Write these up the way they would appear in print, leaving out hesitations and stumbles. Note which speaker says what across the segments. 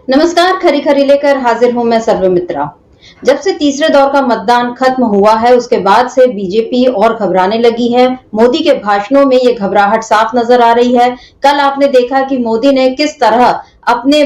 Speaker 1: नमस्कार, खरी खरी लेकर हाजिर हूं मैं सर्वमित्रा। जब से तीसरे दौर का मतदान खत्म हुआ है उसके बाद से बीजेपी और घबराने लगी है। मोदी के भाषणों में ये घबराहट साफ नजर आ रही है। कल आपने देखा कि मोदी ने किस तरह अपने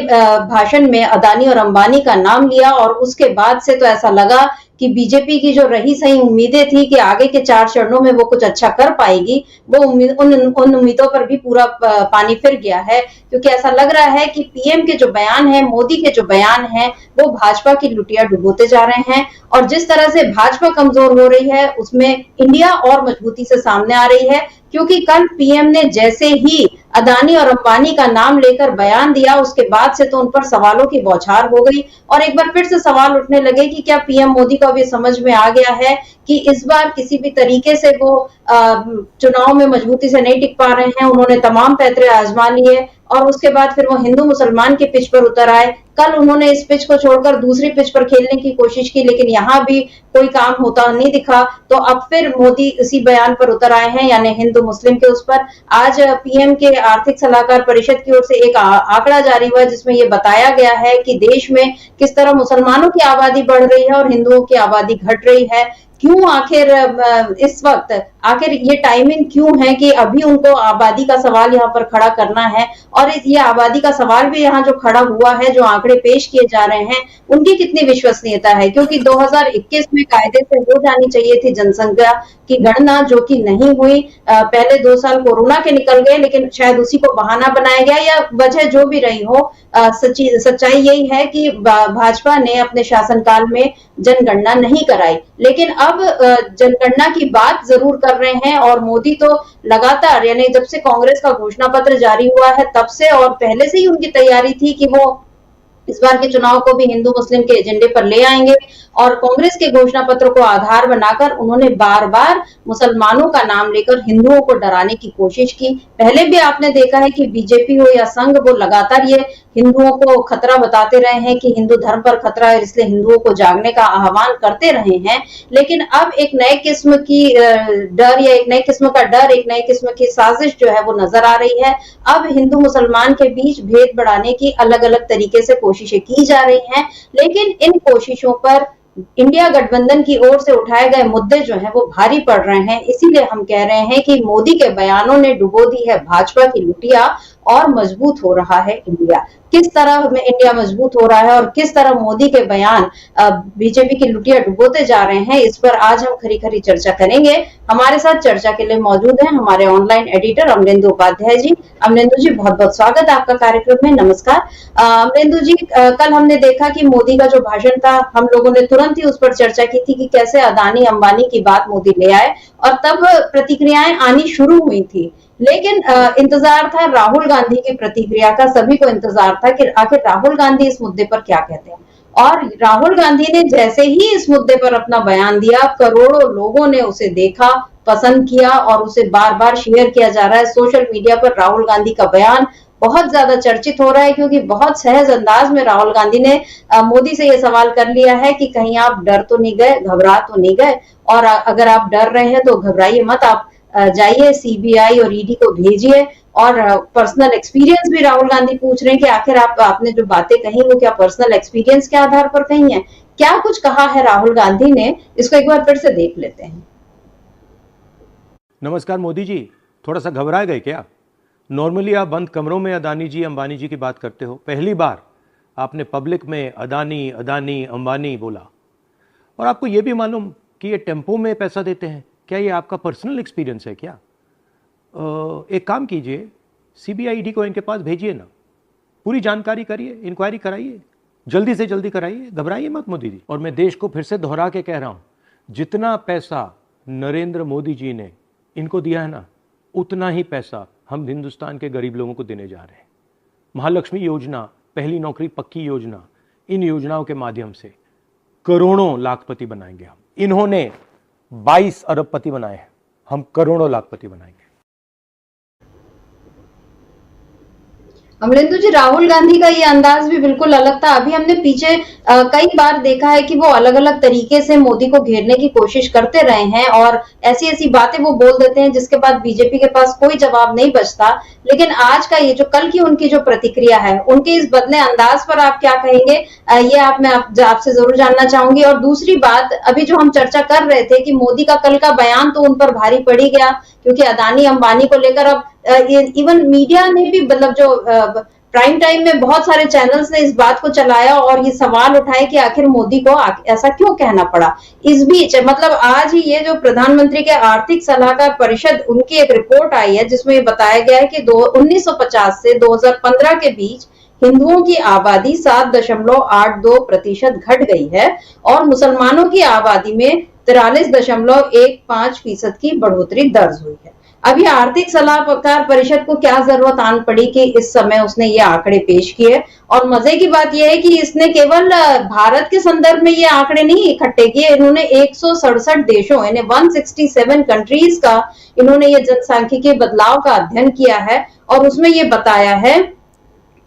Speaker 1: भाषण में अदानी और अंबानी का नाम लिया और उसके बाद से तो ऐसा लगा कि बीजेपी की जो रही सही उम्मीदें थी कि आगे के 4 चरणों में वो कुछ अच्छा कर पाएगी, वो उन उम्मीदों पर भी पूरा पानी फिर गया है। क्योंकि ऐसा लग रहा है कि पीएम के जो बयान है, मोदी के जो बयान है, वो भाजपा की लुटिया डुबोते जा रहे हैं और जिस तरह से भाजपा कमजोर हो रही है उसमें इंडिया और मजबूती से सामने आ रही है। क्योंकि कल पीएम ने जैसे ही अदानी और अंबानी का नाम लेकर बयान दिया उसके बाद से तो उन पर सवालों की बौछार हो गई और एक बार फिर से सवाल उठने लगे कि क्या पीएम मोदी को अब ये समझ में आ गया है कि इस बार किसी भी तरीके से वो चुनाव में मजबूती से नहीं टिक पा रहे हैं। उन्होंने तमाम पैतरे आजमा लिए और उसके बाद फिर वो हिंदू मुसलमान के पिच पर उतर आए। कल उन्होंने इस पिच को छोड़कर दूसरी पिच पर खेलने की कोशिश की लेकिन यहां भी कोई काम होता नहीं दिखा। तो अब फिर मोदी इसी बयान पर उतर आए हैं, यानी हिंदू मुस्लिम के उस पर। आज पीएम के आर्थिक सलाहकार परिषद की ओर से एक आंकड़ा जारी हुआ जिसमें यह बताया गया है कि देश में किस तरह मुसलमानों की आबादी बढ़ रही है और हिंदुओं की आबादी घट रही है। क्यों आखिर इस वक्त आखिर ये टाइमिंग क्यों है कि अभी उनको आबादी का सवाल यहाँ पर खड़ा करना है। और ये आबादी का सवाल भी यहाँ जो खड़ा हुआ है, जो आंकड़े पेश किए जा रहे हैं, उनकी कितनी विश्वसनीयता है। क्योंकि 2021 में कायदे से हो जानी चाहिए थी जनसंख्या की गणना, जो कि नहीं हुई। पहले 2 साल कोरोना के निकल गए लेकिन शायद उसी को बहाना बनाया गया या वजह जो भी रही हो, सच्चाई यही है कि भाजपा ने अपने शासनकाल में जनगणना नहीं कराई। लेकिन अब जनगणना की बात जरूर कर रहे हैं और मोदी तो लगातार, यानी जब से कांग्रेस का घोषणा पत्र जारी हुआ है तब से और पहले से ही उनकी तैयारी थी कि वो इस बार के चुनाव को भी हिंदू मुस्लिम के एजेंडे पर ले आएंगे। और कांग्रेस के घोषणा पत्र को आधार बनाकर उन्होंने बार बार मुसलमानों का नाम लेकर हिंदुओं को डराने की कोशिश की। पहले भी आपने देखा है कि बीजेपी हो या संघ, वो लगातार ये हिंदुओं को खतरा बताते रहे हैं कि हिंदू धर्म पर खतरा है, इसलिए हिंदुओं को जागने का आह्वान करते रहे हैं। लेकिन अब एक नए किस्म की डर या एक नए किस्म का डर, एक नए किस्म की साजिश जो है वो नजर आ रही है। अब हिंदू मुसलमान के बीच भेद बढ़ाने की अलग अलग तरीके से कोशिशें की जा रही हैं। लेकिन इन कोशिशों पर इंडिया गठबंधन की ओर से उठाए गए मुद्दे जो हैं वो भारी पड़ रहे हैं। इसीलिए हम कह रहे हैं कि मोदी के बयानों ने डुबो दी है भाजपा की लुटिया और मजबूत हो रहा है इंडिया। किस तरह में इंडिया मजबूत हो रहा है और किस तरह मोदी के बयान बीजेपी की लुटिया डुबोते जा रहे हैं, इस पर आज हम खरी खरी चर्चा करेंगे। हमारे साथ चर्चा के लिए मौजूद हैं हमारे ऑनलाइन एडिटर अमरेंदु उपाध्याय जी। अमरेंदु जी, बहुत बहुत स्वागत है आपका कार्यक्रम में। नमस्कार अमरेंदु जी। कल हमने देखा कि मोदी का जो भाषण था, हम लोगों ने तुरंत ही उस पर चर्चा की थी कि कैसे अदानी अंबानी की बात मोदी ले आए और तब प्रतिक्रियाएं आनी शुरू हुई थी। लेकिन इंतजार था राहुल गांधी की प्रतिक्रिया का, सभी को इंतजार था कि आखिर राहुल गांधी इस मुद्दे पर क्या कहते हैं। और राहुल गांधी ने जैसे ही इस मुद्दे पर अपना बयान दिया, करोड़ों लोगों ने उसे देखा, पसंद किया और उसे बार बार शेयर किया जा रहा है सोशल मीडिया पर। राहुल गांधी का बयान बहुत ज्यादा चर्चित हो रहा है क्योंकि बहुत सहज अंदाज में राहुल गांधी ने मोदी से यह सवाल कर लिया है कि कहीं आप डर तो नहीं गए, घबरा तो नहीं गए, और अगर आप डर रहे हैं तो घबराइए मत, आप जाइए सीबीआई और ईडी को भेजिए। और पर्सनल एक्सपीरियंस भी राहुल गांधी पूछ रहे हैं कि आखिर आपने जो बातें कही वो क्या पर्सनल एक्सपीरियंस के आधार पर कही है। क्या कुछ कहा है राहुल गांधी ने, इसको एक बार फिर से देख लेते हैं।
Speaker 2: नमस्कार मोदी जी, थोड़ा सा घबरा गए क्या? नॉर्मली आप बंद कमरों में अदानी जी अंबानी जी की बात करते हो, पहली बार आपने पब्लिक में अदानी अदानी अंबानी बोला। और आपको ये भी मालूम कि ये टेम्पो में पैसा देते हैं, क्या ये आपका पर्सनल एक्सपीरियंस है क्या? एक काम कीजिए, सीबीआई को इनके पास भेजिए ना, पूरी जानकारी करिए, इंक्वायरी कराइए, जल्दी से जल्दी कराइए, घबराइए मत मोदी जी। और मैं देश को फिर से दोहरा के कह रहा हूँ, जितना पैसा नरेंद्र मोदी जी ने इनको दिया है ना, उतना ही पैसा हम हिंदुस्तान के गरीब लोगों को देने जा रहे हैं। महालक्ष्मी योजना, पहली नौकरी पक्की योजना, इन योजनाओं के माध्यम से करोड़ों लाखपति बनाएंगे हम। इन्होंने 22 अरबपति बनाए हैं, हम करोड़ों लाखपति बनाएंगे।
Speaker 1: अमलेंदु जी, राहुल गांधी का ये अंदाज भी बिल्कुल अलग था। अभी हमने पीछे कई बार देखा है कि वो अलग अलग तरीके से मोदी को घेरने की कोशिश करते रहे हैं और ऐसी ऐसी बातें वो बोल देते हैं जिसके बाद बीजेपी के पास कोई जवाब नहीं बचता। लेकिन आज का ये जो कल की उनकी जो प्रतिक्रिया है, उनके इस बदले अंदाज पर आप क्या कहेंगे? ये मैं आपसे जरूर जानना चाहूंगी। और दूसरी बात, अभी जो हम चर्चा कर रहे थे कि मोदी का कल का बयान तो उन पर भारी पड़ी गया, क्योंकि अदानी अंबानी को लेकर अब इवन मीडिया ने भी, मतलब जो प्राइम टाइम में बहुत सारे चैनल्स ने इस बात को चलाया और ये सवाल उठाए कि आखिर मोदी को ऐसा क्यों कहना पड़ा। इस बीच मतलब आज ही ये जो प्रधानमंत्री के आर्थिक सलाहकार परिषद, उनकी एक रिपोर्ट आई है जिसमें ये बताया गया है कि 1950 से 2015 के बीच हिंदुओं की आबादी 7.82% घट गई है और मुसलमानों की आबादी में 43.15% की बढ़ोतरी दर्ज हुई है। अभी आर्थिक सलाहकार परिषद को क्या जरूरत आन पड़ी कि इस समय उसने ये आंकड़े पेश किए। और मजे की बात यह है कि इसने केवल भारत के संदर्भ में ये आंकड़े नहीं इकट्ठे किए, इन्होंने 167 देशों यानी 167 कंट्रीज का इन्होंने ये जनसांख्यिकीय बदलाव का अध्ययन किया है और उसमें ये बताया है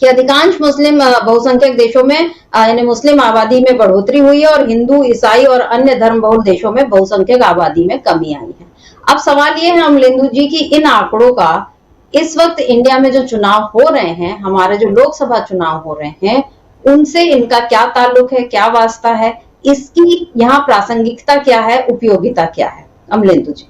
Speaker 1: कि अधिकांश मुस्लिम बहुसंख्यक देशों में यानी मुस्लिम आबादी में बढ़ोतरी हुई है और हिंदू, ईसाई और अन्य धर्म बहुल देशों में बहुसंख्यक आबादी में कमी आई है। अब सवाल ये है अमलेंदु जी कि इन आंकड़ों का इस वक्त इंडिया में जो चुनाव हो रहे हैं, हमारे जो लोकसभा चुनाव हो रहे हैं, उनसे इनका क्या ताल्लुक है, क्या वास्ता है, इसकी यहाँ प्रासंगिकता क्या है, उपयोगिता क्या है? अमलेंदु जी।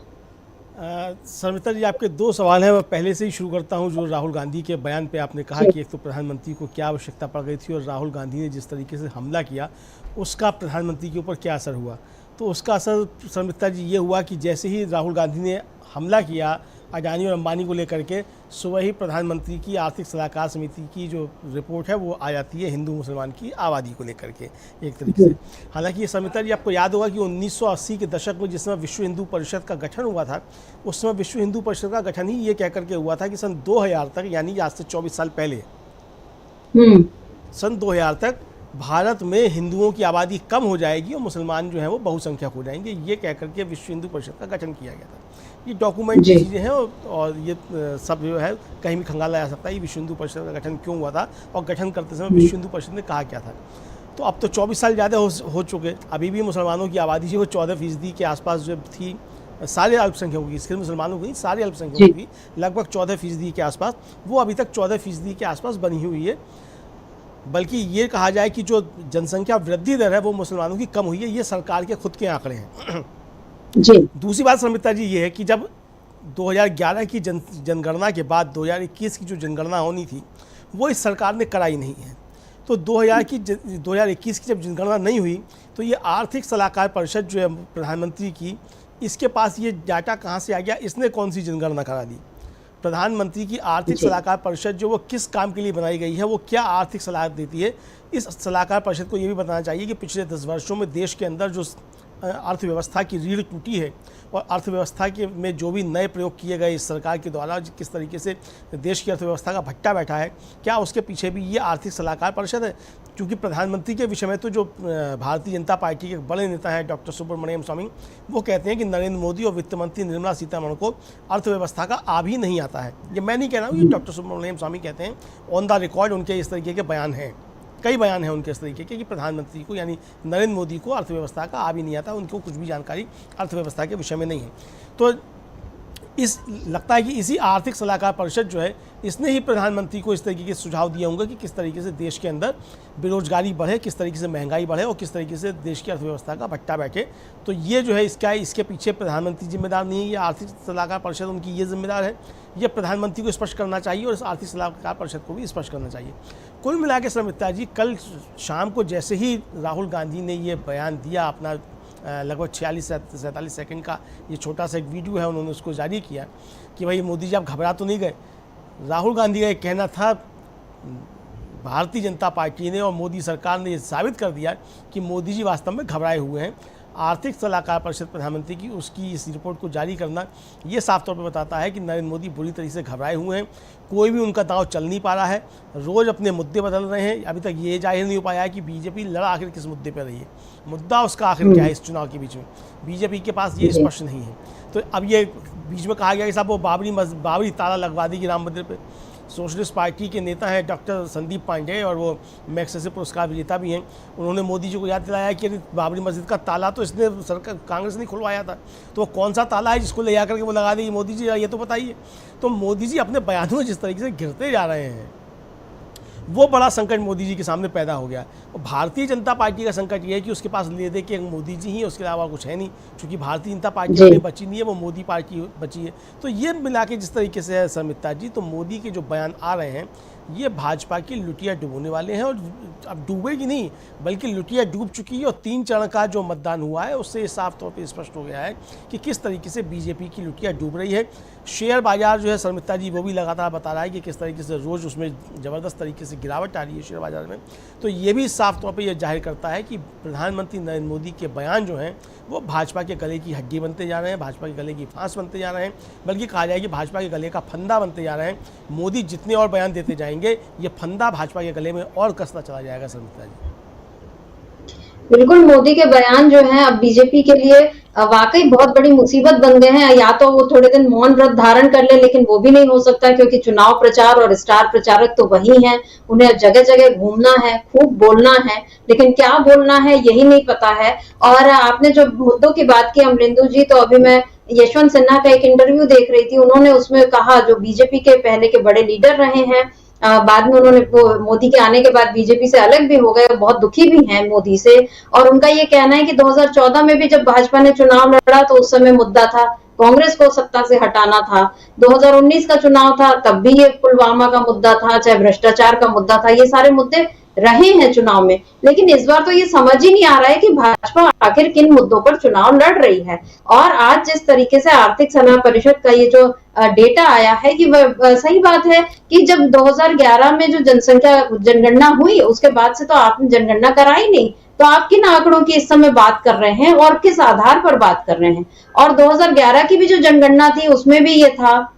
Speaker 3: शर्मिष्ठा जी, आपके दो सवाल हैं। मैं पहले से ही शुरू करता हूं। जो राहुल गांधी के बयान पे आपने कहा कि एक तो प्रधानमंत्री को क्या आवश्यकता पड़ गई थी और राहुल गांधी ने जिस तरीके से हमला किया उसका प्रधानमंत्री के ऊपर क्या असर हुआ। तो उसका असर शर्मिष्ठा जी ये हुआ कि जैसे ही राहुल गांधी ने हमला किया अडानी और अंबानी को लेकर के, सुबह ही प्रधानमंत्री की आर्थिक सलाहकार समिति की जो रिपोर्ट है वो आ जाती है हिंदू मुसलमान की आबादी को लेकर के एक तरीके से। हालांकि ये शर्मिष्ठा जी आपको याद होगा कि 1980 के दशक में जिस समय विश्व हिंदू परिषद का गठन हुआ था, उस समय विश्व हिंदू परिषद का गठन ही ये कह करके हुआ था कि सन 2000 तक, यानी आज से 24 साल पहले, सन 2000 तक भारत में हिंदुओं की आबादी कम हो जाएगी और मुसलमान जो है वो बहुसंख्यक हो जाएंगे। ये कह करके विश्व हिंदू परिषद का गठन किया गया था। ये डॉक्यूमेंट चीज़ें हैं और ये सब जो है कहीं भी खंगाला जा सकता है ये विश्व हिंदू परिषद का गठन क्यों हुआ था और गठन करते समय विश्व हिंदू परिषद ने कहा क्या था। तो अब तो 24 साल ज़्यादा हो चुके। अभी भी मुसलमानों की आबादी जो 14% के आसपास जो थी, सारे अल्पसंख्यकों की, सिर्फ मुसलमानों की नहीं, सारे अल्पसंख्यकों की लगभग 14% के आसपास, वो अभी तक 14% के आसपास बनी हुई है। बल्कि ये कहा जाए कि जो जनसंख्या वृद्धि दर है वो मुसलमानों की कम हुई है। ये सरकार के खुद के आंकड़े हैं
Speaker 1: जी।
Speaker 3: दूसरी बात शर्मिष्ठा जी ये है कि जब 2011 की जनगणना के बाद 2021 की जो जनगणना होनी थी वो इस सरकार ने कराई नहीं है। तो 2021 की जब जनगणना नहीं हुई तो ये आर्थिक सलाहकार परिषद जो है प्रधानमंत्री की, इसके पास ये डाटा कहाँ से आ गया, इसने कौन सी जनगणना करा दी? प्रधानमंत्री की आर्थिक सलाहकार परिषद जो वो किस काम के लिए बनाई गई है, वो क्या आर्थिक सलाह देती है, इस सलाहकार परिषद को ये भी बताना चाहिए कि पिछले 10 वर्षों में देश के अंदर जो अर्थव्यवस्था की रीढ़ टूटी है और अर्थव्यवस्था के में जो भी नए प्रयोग किए गए इस सरकार के द्वारा, किस तरीके से देश की अर्थव्यवस्था का भट्टा बैठा है, क्या उसके पीछे भी ये आर्थिक सलाहकार परिषद है? क्योंकि प्रधानमंत्री के विषय में तो जो भारतीय जनता पार्टी के बड़े नेता हैं डॉक्टर सुब्रमण्यम स्वामी, वो कहते हैं कि नरेंद्र मोदी और वित्त मंत्री निर्मला सीतारमण को अर्थव्यवस्था का आ भी नहीं आता है। ये मैं नहीं कह रहा हूँ, ये डॉक्टर सुब्रमण्यम स्वामी कहते हैं, ऑन द रिकॉर्ड उनके इस तरीके के बयान हैं। कई बयान हैं उनके इस तरीके के कि प्रधानमंत्री को यानी नरेंद्र मोदी को अर्थव्यवस्था का आ भी नहीं आता, उनको कुछ भी जानकारी अर्थव्यवस्था के विषय में नहीं है। तो लगता है कि इसी आर्थिक सलाहकार परिषद जो है इसने ही प्रधानमंत्री को इस तरीके के सुझाव दिए होंगे कि किस तरीके से देश के अंदर बेरोजगारी बढ़े, किस तरीके से महंगाई बढ़े और किस तरीके से देश की अर्थव्यवस्था का भट्टा बैठे। तो ये जो है इसके पीछे प्रधानमंत्री जिम्मेदार नहीं है, ये आर्थिक सलाहकार परिषद उनकी ये जिम्मेदार है। ये प्रधानमंत्री को स्पष्ट करना चाहिए और इस आर्थिक सलाहकार परिषद को भी स्पष्ट करना चाहिए। कुल मिला के शर्मिष्ठा जी, कल शाम को जैसे ही राहुल गांधी ने ये बयान दिया, अपना लगभग 46-47 सेकंड का ये छोटा सा एक वीडियो है, उन्होंने उसको जारी किया कि भाई मोदी जी आप घबरा तो नहीं गए। राहुल गांधी का एक कहना था, भारतीय जनता पार्टी ने और मोदी सरकार ने ये साबित कर दिया कि मोदी जी वास्तव में घबराए हुए हैं। आर्थिक सलाहकार परिषद प्रधानमंत्री की उसकी इस रिपोर्ट को जारी करना ये साफ तौर पर बताता है कि नरेंद्र मोदी बुरी तरीके से घबराए हुए हैं। कोई भी उनका दांव चल नहीं पा रहा है, रोज़ अपने मुद्दे बदल रहे हैं। अभी तक ये जाहिर नहीं हो पाया है कि बीजेपी लड़ा आखिर किस मुद्दे पर रही है, मुद्दा उसका आखिर क्या है इस चुनाव के बीच में, बीजेपी के पास ये स्पष्ट नहीं है। तो अब ये बीच में कहा गया कि साहब वो बाबरी ताला लगवा देगी राम मंदिर पर। सोशलिस्ट पार्टी के नेता हैं डॉक्टर संदीप पांडे, और वो मैग्सेसे पुरस्कार विजेता भी हैं। उन्होंने मोदी जी को याद दिलाया कि बाबरी मस्जिद का ताला तो इसने सरकार कांग्रेस ने खुलवाया था, तो वो कौन सा ताला है जिसको ले जा करके वो लगा देगी मोदी जी, ये तो बताइए। तो मोदी जी अपने बयानों में जिस तरीके से घिरते जा रहे हैं, वो बड़ा संकट मोदी जी के सामने पैदा हो गया। और भारतीय जनता पार्टी का संकट ये है कि उसके पास ले दे के मोदी जी ही, उसके अलावा कुछ है नहीं, क्योंकि भारतीय जनता पार्टी अपनी बची नहीं है, वो मोदी पार्टी बची है। तो ये मिला के जिस तरीके से है समिता जी, तो मोदी के जो बयान आ रहे हैं ये भाजपा की लुटिया डुबोने वाले हैं, और अब डूबेगी नहीं बल्कि लुटिया डूब चुकी है। और 3 चरण का जो मतदान हुआ है उससे साफ तौर पे स्पष्ट हो गया है कि किस तरीके से बीजेपी की लुटिया डूब रही है। शेयर बाजार जो है शर्मिष्ठा जी वो भी लगातार बता रहा है कि किस तरीके से रोज़ उसमें ज़बरदस्त तरीके से गिरावट आ रही है शेयर बाजार में। तो ये भी साफ तौर पे ये जाहिर करता है कि प्रधानमंत्री नरेंद्र मोदी के बयान जो हैं वो भाजपा के गले की हड्डी बनते जा रहे हैं, भाजपा के गले की फांस बनते जा रहे हैं, बल्कि कहा जाए कि भाजपा के गले का फंदा बनते जा रहे हैं। मोदी जितने और बयान देते जाएंगे ये फंदा भाजपा के गले में और कसता चला जाएगा। शर्मिष्ठा जी
Speaker 1: बिल्कुल, मोदी के बयान जो हैं अब बीजेपी के लिए वाकई बहुत बड़ी मुसीबत बन गए हैं। या तो वो थोड़े दिन मौन व्रत धारण कर ले, लेकिन वो भी नहीं हो सकता क्योंकि चुनाव प्रचार और स्टार प्रचारक तो वही हैं। उन्हें जगह जगह घूमना है, खूब बोलना है, लेकिन क्या बोलना है यही नहीं पता है। और आपने जो मुद्दों की बात की अमरिंदु जी, तो अभी मैं यशवंत सिन्हा का एक इंटरव्यू देख रही थी, उन्होंने उसमें कहा, जो बीजेपी के पहले के बड़े लीडर रहे हैं, बाद में उन्होंने मोदी के आने के बाद बीजेपी से अलग भी हो गए, बहुत दुखी भी हैं मोदी से। और उनका ये कहना है कि 2014 में भी जब भाजपा ने चुनाव लड़ा तो उस समय मुद्दा था कांग्रेस को सत्ता से हटाना था। 2019 का चुनाव था तब भी ये पुलवामा का मुद्दा था, चाहे भ्रष्टाचार का मुद्दा था, ये सारे मुद्दे रहे हैं चुनाव में। लेकिन इस बार तो ये समझ ही नहीं आ रहा है कि भाजपा आखिर किन मुद्दों पर चुनाव लड़ रही है। और आज जिस तरीके से आर्थिक सलाह परिषद का ये जो डेटा आया है कि सही बात है कि जब 2011 में जो जनगणना हुई उसके बाद से तो आपने जनगणना कराई नहीं, तो आप किन आंकड़ों की इस समय बात कर रहे हैं और किस आधार पर बात कर रहे हैं। और 2011 की भी जो जनगणना थी उसमें भी ये था,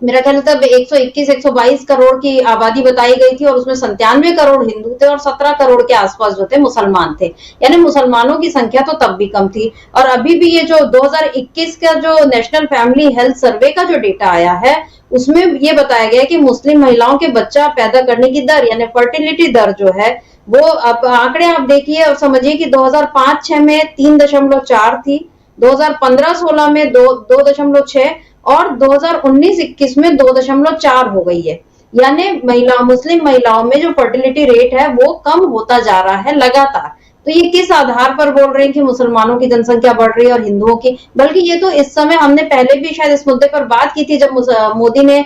Speaker 1: मेरा ख्याल तब 121-122 करोड़ की आबादी बताई गई थी और उसमें 97 करोड़ हिंदू थे और 17 करोड़ के आसपास जो थे मुसलमान थे, यानी मुसलमानों की संख्या तो तब भी कम थी। और अभी भी ये जो 2021 का जो नेशनल फैमिली हेल्थ सर्वे का जो डेटा आया है उसमें ये बताया गया कि मुस्लिम महिलाओं के बच्चा पैदा करने की दर यानी फर्टिलिटी दर जो है वो, अब आंकड़े आप देखिए और समझिए कि 2005-06 में 3.4 थी, 2015-16 में 2.6 और 2019-21 में 2.4 हो गई है। यानी मुस्लिम महिलाओं में जो फर्टिलिटी रेट है वो कम होता जा रहा है लगातार। तो ये किस आधार पर बोल रहे हैं कि मुसलमानों की जनसंख्या बढ़ रही है और हिंदुओं की, बल्कि ये तो इस समय, हमने पहले भी शायद इस मुद्दे पर बात की थी जब मोदी ने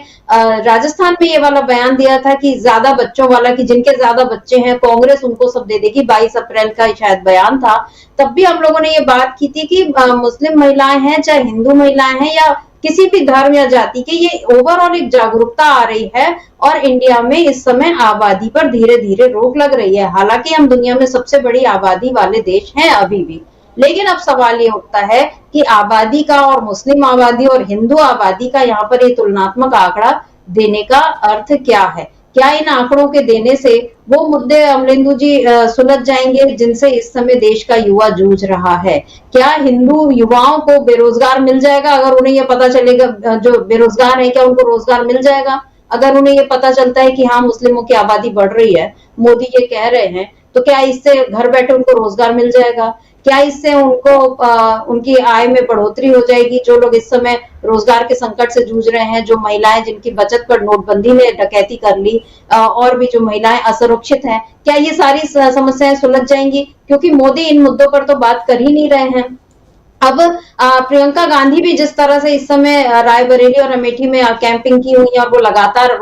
Speaker 1: राजस्थान में ये वाला बयान दिया था कि ज्यादा बच्चों वाला, कि जिनके ज्यादा बच्चे हैं कांग्रेस उनको सब दे देगी, 22 अप्रैल का शायद बयान था। तब भी हम लोगों ने ये बात की थी कि मुस्लिम महिलाएं हैं चाहे हिंदू महिलाएं हैं या किसी भी धर्म या जाति के, ये ओवरऑल एक जागरूकता आ रही है और इंडिया में इस समय आबादी पर धीरे धीरे रोक लग रही है। हालांकि हम दुनिया में सबसे बड़ी आबादी वाले देश हैं अभी भी, लेकिन अब सवाल ये उठता है कि आबादी का और मुस्लिम आबादी और हिंदू आबादी का यहाँ पर ये तुलनात्मक आंकड़ा देने का अर्थ क्या है। क्या इन आंकड़ों के देने से वो मुद्दे अमरिंदु जी सुलझ जाएंगे जिनसे इस समय देश का युवा जूझ रहा है? क्या हिंदू युवाओं को बेरोजगार मिल जाएगा अगर उन्हें ये पता चलेगा, जो बेरोजगार है क्या उनको रोजगार मिल जाएगा अगर उन्हें ये पता चलता है कि हाँ मुस्लिमों की आबादी बढ़ रही है, मोदी ये कह रहे हैं, तो क्या इससे घर बैठे उनको रोजगार मिल जाएगा? क्या इससे उनको उनकी आय में बढ़ोतरी हो जाएगी? जो लोग इस समय रोजगार के संकट से जूझ रहे हैं, जो महिलाएं जिनकी बचत पर नोटबंदी ने डकैती कर ली, और भी जो महिलाएं असुरक्षित हैं, क्या ये सारी समस्याएं सुलझ जाएंगी? क्योंकि मोदी इन मुद्दों पर तो बात कर ही नहीं रहे हैं। अब प्रियंका गांधी भी जिस तरह से इस समय रायबरेली और अमेठी में कैंपिंग की हुई है और वो लगातार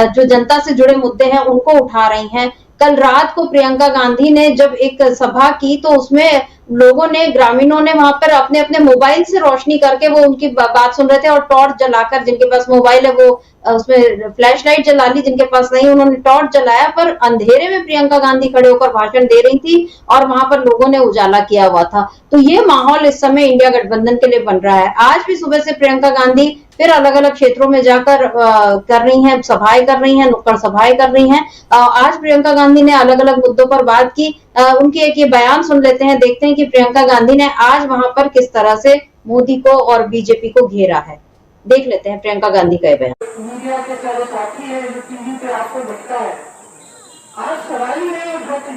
Speaker 1: जो जनता से जुड़े मुद्दे हैं उनको उठा रही हैं। कल रात को प्रियंका गांधी ने जब एक सभा की तो उसमें लोगों ने, ग्रामीणों ने वहां पर अपने अपने मोबाइल से रोशनी करके वो उनकी बात सुन रहे थे और टॉर्च जलाकर, जिनके पास मोबाइल है वो उसमें फ्लैश लाइट जला ली, जिनके पास नहीं उन्होंने टॉर्च जलाया, पर अंधेरे में प्रियंका गांधी खड़े होकर भाषण दे रही थी और वहां पर लोगों ने उजाला किया हुआ था। तो ये माहौल इस समय इंडिया गठबंधन के लिए बन रहा है। आज भी सुबह से प्रियंका गांधी फिर अलग अलग क्षेत्रों में जाकर कर रही हैं, सभाएं कर रही हैं, नुक्कड़ सभाएं कर रही हैं। आज प्रियंका गांधी ने अलग अलग मुद्दों पर बात की। उनकी एक ये बयान सुन लेते हैं, देखते हैं कि प्रियंका गांधी ने आज वहां पर किस तरह से मोदी को और बीजेपी को घेरा है। देख लेते हैं प्रियंका गांधी का ये बयान।
Speaker 4: मीडिया के सारे साथी हैं जो टीवी पे आपको दिखता है, आज सवाल ही नहीं उठाते,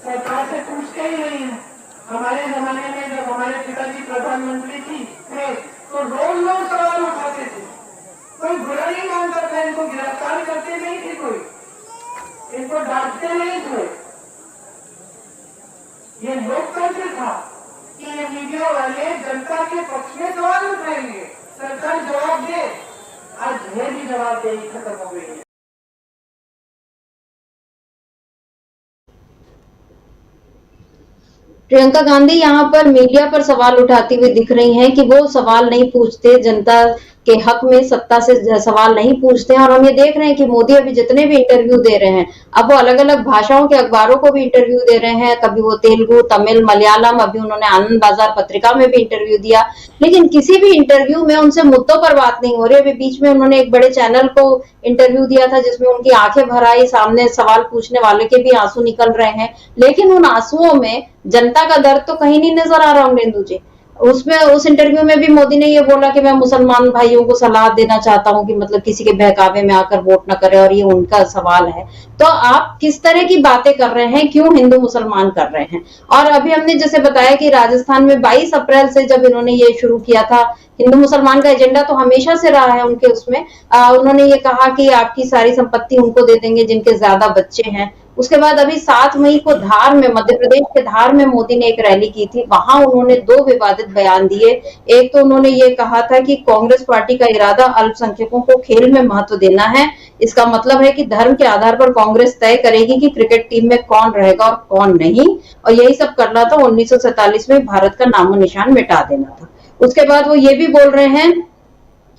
Speaker 4: सरकार से पूछते ही नहीं है। हमारे जमाने में जब हमारे पिताजी प्रधानमंत्री थे तो रोज लोग सवाल उठाते थे, कोई बुरा नहीं मानता था, इनको गिरफ्तार करते नहीं थे, कोई इनको डांटते नहीं थे। ये लोकतंत्र था कि ये मीडिया वाले जनता के पक्ष में सवाल उठाएंगे, सरकार जवाब दे। आज ये भी जवाबदेही खत्म हो गई है।
Speaker 1: प्रियंका गांधी यहाँ पर मीडिया पर सवाल उठाती हुई दिख रही हैं कि वो सवाल नहीं पूछते, जनता के हक में सत्ता से सवाल नहीं पूछते हैं। और हम ये देख रहे हैं कि मोदी अभी जितने भी इंटरव्यू दे रहे हैं, अब वो अलग अलग भाषाओं के अखबारों को भी इंटरव्यू दे रहे हैं, कभी वो तेलुगु, तमिल, मलयालम, अभी उन्होंने आनंद बाजार पत्रिका में भी इंटरव्यू दिया, लेकिन किसी भी इंटरव्यू में उनसे मुद्दों पर बात नहीं हो रही। अभी बीच में उन्होंने एक बड़े चैनल को इंटरव्यू दिया था जिसमें उनकी आंखें भर आई, सामने सवाल पूछने वाले के भी आंसू निकल रहे हैं, लेकिन उन आंसुओं में जनता का दर्द तो कहीं नहीं नजर आ रहा अमरेंदु जी। उसमें उस इंटरव्यू में भी मोदी ने ये बोला कि मैं मुसलमान भाइयों को सलाह देना चाहता हूं कि मतलब किसी के बहकावे में आकर वोट न करें, और ये उनका सवाल है। तो आप किस तरह की बातें कर रहे हैं, क्यों हिंदू मुसलमान कर रहे हैं? और अभी हमने जैसे बताया कि राजस्थान में 22 अप्रैल से जब इन्होंने ये शुरू किया था, हिंदू मुसलमान का एजेंडा तो हमेशा से रहा है उनके उसमें। उन्होंने ये कहा कि आपकी सारी संपत्ति उनको दे देंगे जिनके ज्यादा बच्चे हैं। उसके बाद अभी 7 मई को धार में, मध्य प्रदेश के धार में मोदी ने एक रैली की थी, वहां उन्होंने 2 विवादित बयान दिए। एक तो उन्होंने ये कहा था कि कांग्रेस पार्टी का इरादा अल्पसंख्यकों को खेल में महत्व देना है, इसका मतलब है कि धर्म के आधार पर कांग्रेस तय करेगी कि क्रिकेट टीम में कौन रहेगा और कौन नहीं, और यही सब करना था। 1947 में भारत का नामो निशान मिटा देना था। उसके बाद वो ये भी बोल रहे हैं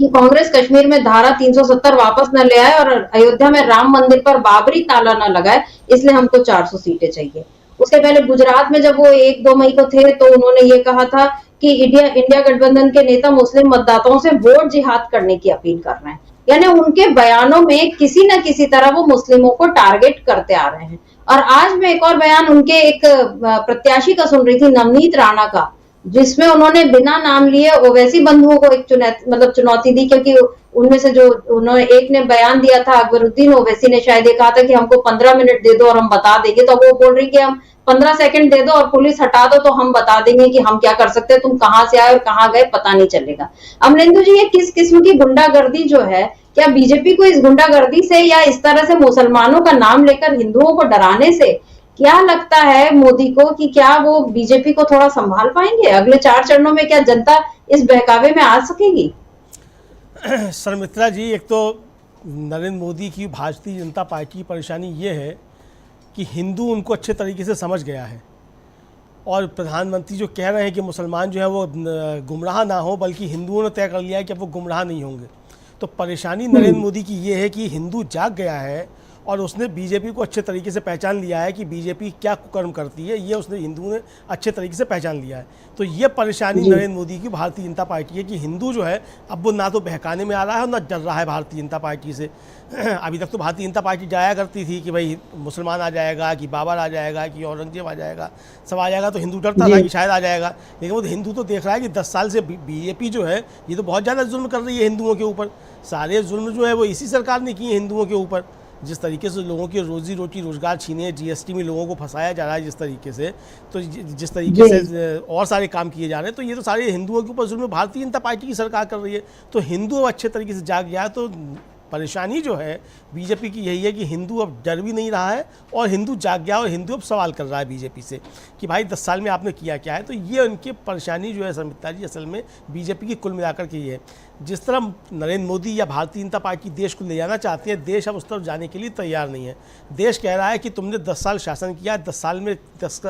Speaker 1: कि कांग्रेस कश्मीर में धारा 370 वापस न ले आए और अयोध्या में राम मंदिर पर बाबरी ताला न लगाए, इसलिए हमको 400 सीटें चाहिए। उसके पहले गुजरात में जब वो 1-2 मई को थे तो उन्होंने ये कहा था कि इंडिया गठबंधन के नेता मुस्लिम मतदाताओं से वोट जिहाद करने की अपील कर रहे हैं। यानी उनके बयानों में किसी न किसी तरह वो मुस्लिमों को टारगेट करते आ रहे हैं। और आज मैं एक और बयान उनके एक प्रत्याशी का सुन रही थी, नवनीत राणा का, जिसमें उन्होंने बिना नाम लिए ओवैसी बंधुओं को एक चुनौती दी, क्योंकि उनमें से जो उन्होंने एक ने बयान दिया था, अकबरुद्दीन ओवैसी ने शायद ये कहा था कि हमको 15 मिनट दे दो और हम बता देंगे। तो वो बोल रही कि हम 15 सेकंड दे दो और पुलिस हटा दो तो हम बता देंगे कि हम क्या कर सकते हैं, तुम कहां से आए और कहां गए पता नहीं चलेगा। अमरेंदु जी, ये किस किस्म की गुंडागर्दी जो है, क्या बीजेपी को इस गुंडागर्दी से या इस तरह से मुसलमानों का नाम लेकर हिंदुओं को डराने से क्या लगता है मोदी को कि क्या वो बीजेपी को थोड़ा संभाल पाएंगे? अगले 4 चरणों में क्या जनता इस बहकावे में आ सकेगी?
Speaker 3: शर्मित्रा जी, एक तो नरेंद्र मोदी की भारतीय जनता पार्टी की परेशानी ये है कि हिंदू उनको अच्छे तरीके से समझ गया है, और प्रधानमंत्री जो कह रहे हैं कि मुसलमान जो है वो गुमराह ना हो, बल्कि हिंदुओं ने तय कर लिया है कि अब वो गुमराह नहीं होंगे। तो परेशानी नरेंद्र मोदी की ये है कि हिंदू जाग गया है और उसने बीजेपी को अच्छे तरीके से पहचान लिया है कि बीजेपी क्या कुकर्म करती है, ये उसने हिंदू ने अच्छे तरीके से पहचान लिया है। तो ये परेशानी नरेंद्र मोदी की भारतीय जनता पार्टी है कि हिंदू जो है अब वो ना तो बहकाने में आ रहा है और ना डर रहा है भारतीय जनता पार्टी से। अभी तक तो भारतीय जनता पार्टी जाया करती थी कि भाई मुसलमान आ जाएगा, कि बाबर आ जाएगा, कि औरंगजेब आ जाएगा, सब आ जाएगा, तो हिंदू डरता था कि शायद आ जाएगा। लेकिन वो हिंदू तो देख रहा है कि 10 साल से बीजेपी जो है ये तो बहुत ज़्यादा जुल्म कर रही है हिंदुओं के ऊपर। सारे जुल्म जो है वो इसी सरकार ने किए हिंदुओं के ऊपर। जिस तरीके से लोगों की रोजी रोटी रोजगार छीने, जीएसटी में लोगों को फंसाया जा रहा है जिस तरीके से, तो जिस तरीके से और सारे काम किए जा रहे हैं, तो ये तो सारे हिंदुओं के ऊपर जुल्म भारतीय जनता पार्टी की सरकार कर रही है। तो हिंदू अच्छे तरीके से जाग गया। तो परेशानी जो है बीजेपी की यही है कि हिंदू अब डर भी नहीं रहा है और हिंदू जाग गया और हिंदू अब सवाल कर रहा है बीजेपी से कि भाई 10 साल में आपने किया क्या है। तो ये उनकी परेशानी जो है शर्मित्रा जी, असल में बीजेपी की कुल मिलाकर के ये है। जिस तरह नरेंद्र मोदी या भारतीय जनता पार्टी देश को ले जाना चाहती है, देश अब उस तरफ जाने के लिए तैयार नहीं है। देश कह रहा है कि तुमने 10 साल शासन किया, 10 साल में 10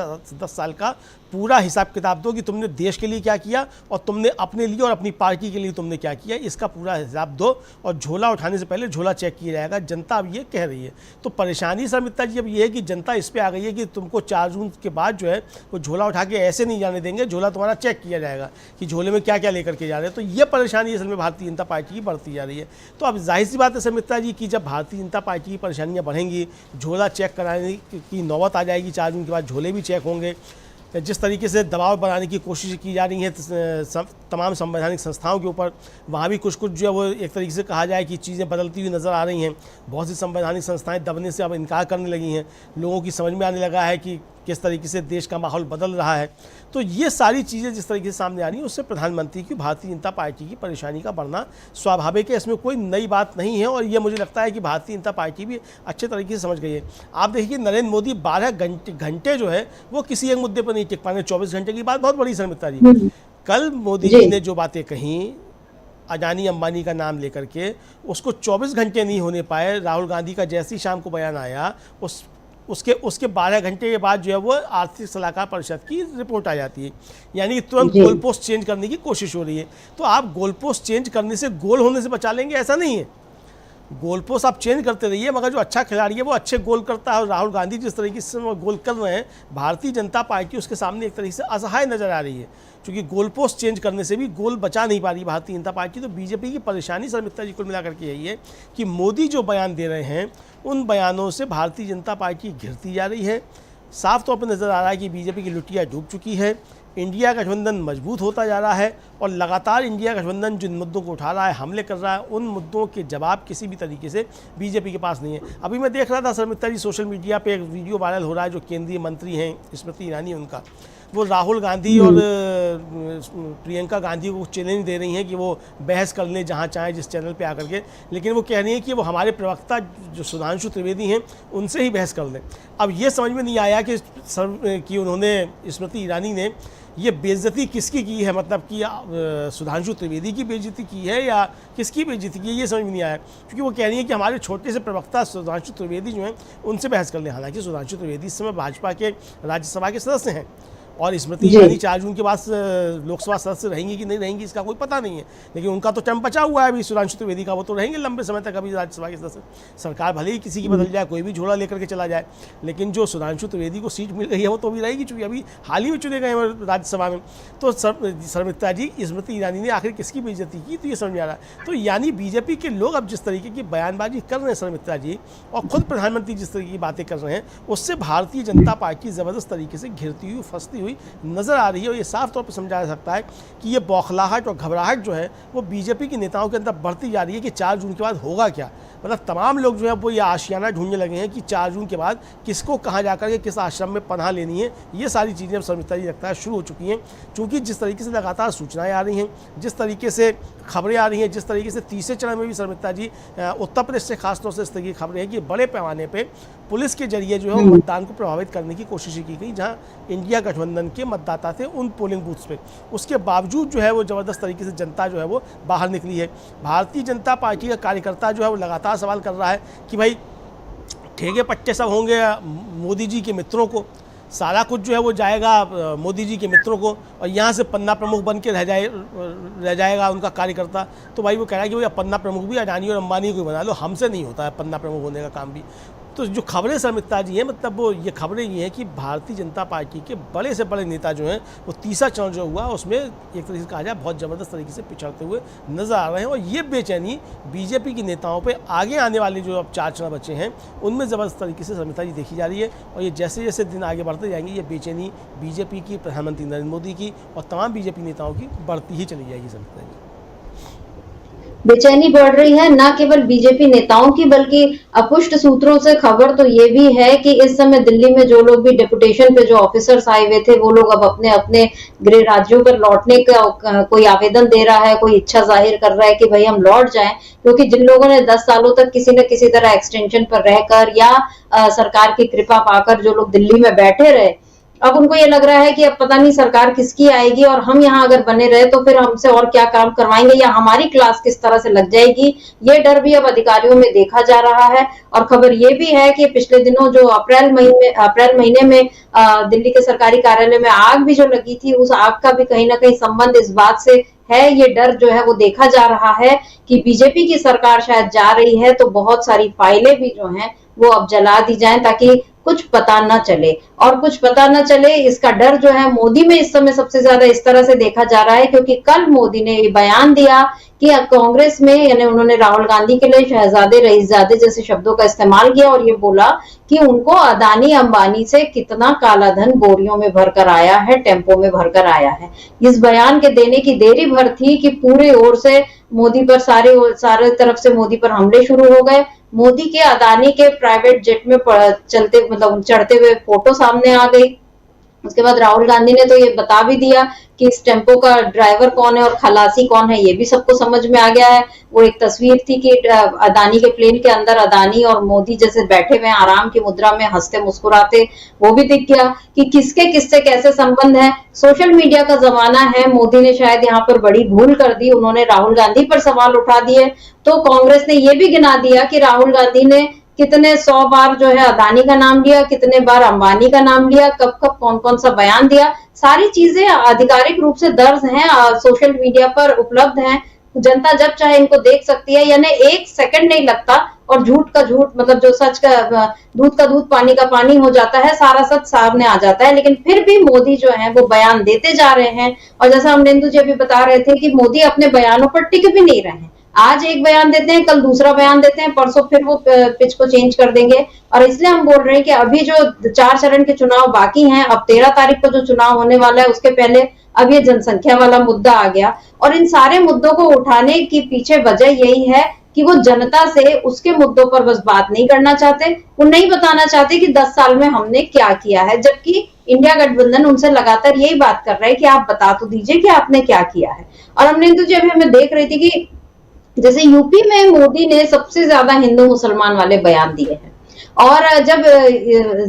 Speaker 3: साल का पूरा हिसाब किताब दो कि तुमने देश के लिए क्या किया और तुमने अपने लिए और अपनी पार्टी के लिए तुमने क्या किया, इसका पूरा हिसाब दो। और झोला उठाने से पहले झोला चेक किया जाएगा, जनता अब ये कह रही है। तो परेशानी शर्मित्रा जी अब ये है कि जनता इस पर आ गई है कि तुमको 4 जून के बाद जो है वो झोला उठा के ऐसे नहीं जाने देंगे, झोला तुम्हारा चेक किया जाएगा कि झोले में क्या क्या लेकर के जा रहे हैं। तो ये परेशानी असल में भारतीय जनता पार्टी की बढ़ती जा रही है। तो अब जाहिर सी बात है शर्मित्रा जी कि जब भारतीय जनता पार्टी की परेशानियाँ बढ़ेंगी, झोला चेक कराने की नौबत आ जाएगी, 4 जून के बाद झोले भी चेक होंगे, जिस तरीके से दबाव बनाने की कोशिश की जा रही है तमाम संवैधानिक संस्थाओं के ऊपर, वहाँ भी कुछ जो है वो एक तरीके से कहा जाए कि चीज़ें बदलती हुई नज़र आ रही हैं। बहुत सी संवैधानिक संस्थाएं दबने से अब इनकार करने लगी हैं। लोगों की समझ में आने लगा है कि किस तरीके से देश का माहौल बदल रहा है। तो ये सारी चीज़ें जिस तरीके से सामने आ रही हैं, उससे प्रधानमंत्री की भारतीय जनता पार्टी की परेशानी का बढ़ना स्वाभाविक है। इसमें कोई नई बात नहीं है और ये मुझे लगता है कि भारतीय जनता पार्टी भी अच्छे तरीके से समझ गई है। आप देखिए नरेंद्र मोदी 12 घंटे जो है वो किसी एक मुद्दे पर नहीं टिक पाने। 24 घंटे की बात बहुत बड़ी शर्मिता जी। कल मोदी जी ने जो बातें कहीं अडानी अंबानी का नाम लेकर के, उसको 24 घंटे नहीं होने पाए। राहुल गांधी का जैसे ही शाम को बयान आया उसके 12 घंटे के बाद जो है वो आर्थिक सलाहकार परिषद की रिपोर्ट आ जाती है। यानी कि तुरंत गोल पोस्ट चेंज करने की कोशिश हो रही है। तो आप गोल पोस्ट चेंज करने से गोल होने से बचा लेंगे ऐसा नहीं है। गोल पोस्ट आप चेंज करते रहिए, मगर जो अच्छा खिलाड़ी है वो अच्छे गोल करता है। और राहुल गांधी जिस तरीके से गोल कर रहे हैं, भारतीय जनता पार्टी उसके सामने एक तरीके से असहाय नजर आ रही है, क्योंकि गोल पोस्ट चेंज करने से भी गोल बचा नहीं पा रही भारतीय जनता पार्टी। तो बीजेपी की परेशानी शर्मिष्ठा जी कुल मिलाकर के यही है कि मोदी जो बयान दे रहे हैं उन बयानों से भारतीय जनता पार्टी घिरती जा रही है। साफ तौर पर नज़र आ रहा है कि बीजेपी की लुटिया डूब चुकी है। इंडिया गठबंधन मजबूत होता जा रहा है और लगातार इंडिया गठबंधन जिन मुद्दों को उठा रहा है, हमले कर रहा है, उन मुद्दों के जवाब किसी भी तरीके से बीजेपी के पास नहीं है। अभी मैं देख रहा था शर्मिष्ठा जी, सोशल मीडिया पे एक वीडियो वायरल हो रहा है, जो केंद्रीय मंत्री हैं स्मृति ईरानी, उनका वो राहुल गांधी और प्रियंका गांधी को चैलेंज दे रही हैं कि वो बहस कर लें जहाँ चाहे जिस चैनल पे आकर के, लेकिन वो कह रही हैं कि वो हमारे प्रवक्ता जो सुधांशु त्रिवेदी हैं उनसे ही बहस कर लें। अब ये समझ में नहीं आया कि उन्होंने स्मृति ईरानी ने ये बेइज्जती किसकी की है, मतलब कि सुधांशु त्रिवेदी की बेइज्जती की है या किसकी बेइज्जती की है, ये समझ में नहीं आया। क्योंकि वो कह रही है कि हमारे छोटे से प्रवक्ता सुधांशु त्रिवेदी जो हैं उनसे बहस कर लें। हालांकि सुधांशु त्रिवेदी इस समय भाजपा के राज्यसभा के सदस्य हैं और स्मृति ईरानी 4 जून के बाद लोकसभा सदस्य रहेंगी कि नहीं रहेंगी इसका कोई पता नहीं है, लेकिन उनका तो टर्म बचा हुआ है अभी सुधांशु त्रिवेदी का, वो तो रहेंगे लंबे समय तक अभी राज्यसभा के सदस्य। सरकार भले ही किसी की बदल जाए, कोई भी झोला लेकर के चला जाए, लेकिन जो सुधांशु त्रिवेदी को सीट मिल रही है वो तो अभी रहेगी, चूँकि अभी हाल ही में चुने गए हैं राज्यसभा में। तो शर्मिष्ठा जी, स्मृति ईरानी ने आखिर किसकी बेइज्जती की, तो ये समझ में आ रहा है। तो यानी बीजेपी के लोग अब जिस तरीके की बयानबाजी कर रहे हैं शर्मिष्ठा जी, और खुद प्रधानमंत्री जिस तरीके की बातें कर रहे हैं, उससे भारतीय जनता पार्टी ज़बरदस्त तरीके से घिरती हुई, फंसती हुई नजर आ रही है। और ये साफ तौर पर समझा जा सकता है कि ये बौखलाहट और घबराहट जो है वो बीजेपी के नेताओं के अंदर बढ़ती जा रही है कि 4 जून के बाद होगा क्या। मतलब तमाम लोग जो है वो ये आशियाना ढूंढने लगे हैं कि 4 जून के बाद किसको कहाँ जाकर के किस आश्रम में पनाह लेनी है। ये सारी चीज़ें अब शर्मिष्ठा जी लगता है शुरू हो चुकी हैं, क्योंकि जिस तरीके से लगातार सूचनाएं आ रही हैं, जिस तरीके से खबरें आ रही हैं, जिस तरीके से तीसरे चरण में भी शर्मिष्ठा जी उत्तर प्रदेश से खासतौर से इस तरह की खबरें हैं कि बड़े पैमाने पर पुलिस के जरिए जो है मतदान को प्रभावित करने की कोशिश की गई, जहाँ इंडिया गठबंधन के मतदाता थे उन पोलिंग बूथ्स पे। उसके बावजूद जो है वो ज़बरदस्त तरीके से जनता जो है वो बाहर निकली है। भारतीय जनता पार्टी का कार्यकर्ता जो है वो लगातार सवाल कर रहा है कि भाई ठेके पट्टे सब होंगे मोदी जी के मित्रों को, सारा कुछ जो है वो जाएगा मोदी जी के मित्रों को, और यहाँ से पन्ना प्रमुख बन के रह जाएगा उनका कार्यकर्ता। तो भाई वो कह रहा है कि भैया पन्ना प्रमुख भी अडानी और अंबानी को बना लो, हमसे नहीं होता है पन्ना प्रमुख होने का काम भी। तो जो खबरें शर्मिष्ठा जी हैं, मतलब वो ये खबरें ये हैं कि भारतीय जनता पार्टी के बड़े से बड़े नेता जो हैं वो तीसरा चरण जो हुआ उसमें एक तरीके से कहा जाए बहुत ज़बरदस्त तरीके से पिछड़ते हुए नजर आ रहे हैं। और ये बेचैनी बीजेपी के नेताओं पे आगे आने वाले जो अब 4 चरण बचे हैं उनमें ज़बरदस्त तरीके से शर्मिष्ठा जी देखी जा रही है। और ये जैसे जैसे दिन आगे बढ़ते जाएंगे, ये बेचैनी बीजेपी की, प्रधानमंत्री नरेंद्र मोदी की और तमाम बीजेपी नेताओं की बढ़ती ही चली जाएगी शर्मिष्ठा जी।
Speaker 1: बेचैनी बढ़ रही है न केवल बीजेपी नेताओं की, बल्कि अपुष्ट सूत्रों से खबर तो ये भी है कि इस समय दिल्ली में जो लोग भी डेपुटेशन पे जो ऑफिसर्स आए हुए थे, वो लोग अब अपने अपने गृह राज्यों पर लौटने का कोई आवेदन दे रहा है, कोई इच्छा जाहिर कर रहा है कि भाई हम लौट जाएं। क्योंकि जिन लोगों ने 10 सालों तक किसी न किसी तरह एक्सटेंशन पर रहकर या सरकार की कृपा पाकर जो लोग दिल्ली में बैठे रहे, अब उनको ये लग रहा है कि अब पता नहीं सरकार किसकी आएगी और हम यहाँ अगर बने रहे तो फिर हमसे और क्या काम करवाएंगे या हमारी क्लास किस तरह से लग जाएगी। ये डर भी अब अधिकारियों में देखा जा रहा है। और खबर ये भी है कि पिछले दिनों जो अप्रैल महीने में दिल्ली के सरकारी कार्यालय में आग भी जो लगी थी, उस आग का भी कहीं ना कहीं संबंध इस बात से है। ये डर जो है वो देखा जा रहा है कि बीजेपी की सरकार शायद जा रही है तो बहुत सारी फाइलें भी जो हैं वो अब जला दी जाएं, ताकि कुछ पता न चले। और कुछ पता न चले इसका डर जो है मोदी में इस समय सबसे ज्यादा इस तरह से देखा जा रहा है, क्योंकि कल मोदी ने ये बयान दिया कि कांग्रेस में, यानी उन्होंने राहुल गांधी के लिए शहजादे रईसजादे जैसे शब्दों का इस्तेमाल किया और ये बोला कि उनको अदानी अंबानी से कितना काला धन बोरियों में भरकर आया है, टेम्पो में भरकर आया है। इस बयान के देने की देरी भर थी कि पूरे ओर से मोदी पर सारे तरफ से मोदी पर हमले शुरू हो गए। मोदी के अदानी के प्राइवेट जेट में चलते मतलब चढ़ते हुए फोटो सामने आ गई। उसके बाद राहुल गांधी ने तो ये बता भी दिया कि इस टेम्पो का ड्राइवर कौन है और खलासी कौन है, ये भी सबको समझ में आ गया है। वो एक तस्वीर थी कि अदानी के प्लेन के अंदर अदानी और मोदी जैसे बैठे हुए आराम की मुद्रा में हंसते मुस्कुराते, वो भी दिख गया कि किसके किससे कैसे संबंध है। सोशल मीडिया का जमाना है, मोदी ने शायद यहाँ पर बड़ी भूल कर दी, उन्होंने राहुल गांधी पर सवाल उठा दिए। तो कांग्रेस ने ये भी गिना दिया कि राहुल गांधी ने कितने 100 बार जो है अदानी का नाम लिया, कितने बार अंबानी का नाम लिया, कब कब कौन कौन सा बयान दिया। सारी चीजें आधिकारिक रूप से दर्ज हैं, सोशल मीडिया पर उपलब्ध हैं। जनता जब चाहे इनको देख सकती है, यानी 1 सेकंड नहीं लगता और झूठ का झूठ, मतलब जो सच का दूध का दूध पानी का पानी हो जाता है, सारा सच सामने आ जाता है। लेकिन फिर भी मोदी जो है वो बयान देते जा रहे हैं। और जैसा अमरेंदु जी अभी बता रहे थे कि मोदी अपने बयानों पर टिक भी नहीं रहे हैं। आज एक बयान देते हैं, कल दूसरा बयान देते हैं, परसों फिर वो पिच को चेंज कर देंगे। और इसलिए हम बोल रहे हैं कि अभी जो 4 चरण के चुनाव बाकी हैं, अब 13 तारीख को जो चुनाव होने वाला है उसके पहले अब ये जनसंख्या वाला मुद्दा आ गया। और इन सारे मुद्दों को उठाने की पीछे वजह यही है कि वो जनता से उसके मुद्दों पर बस बात नहीं करना चाहते। वो नहीं बताना चाहते कि 10 साल में हमने क्या किया है, जबकि इंडिया गठबंधन उनसे लगातार यही बात कर रहा है कि आप बता तो दीजिए कि आपने क्या किया है। और अमरेंदु जी अभी हमें देख रही थी कि जैसे यूपी में मोदी ने सबसे ज्यादा हिंदू मुसलमान वाले बयान दिए हैं। और जब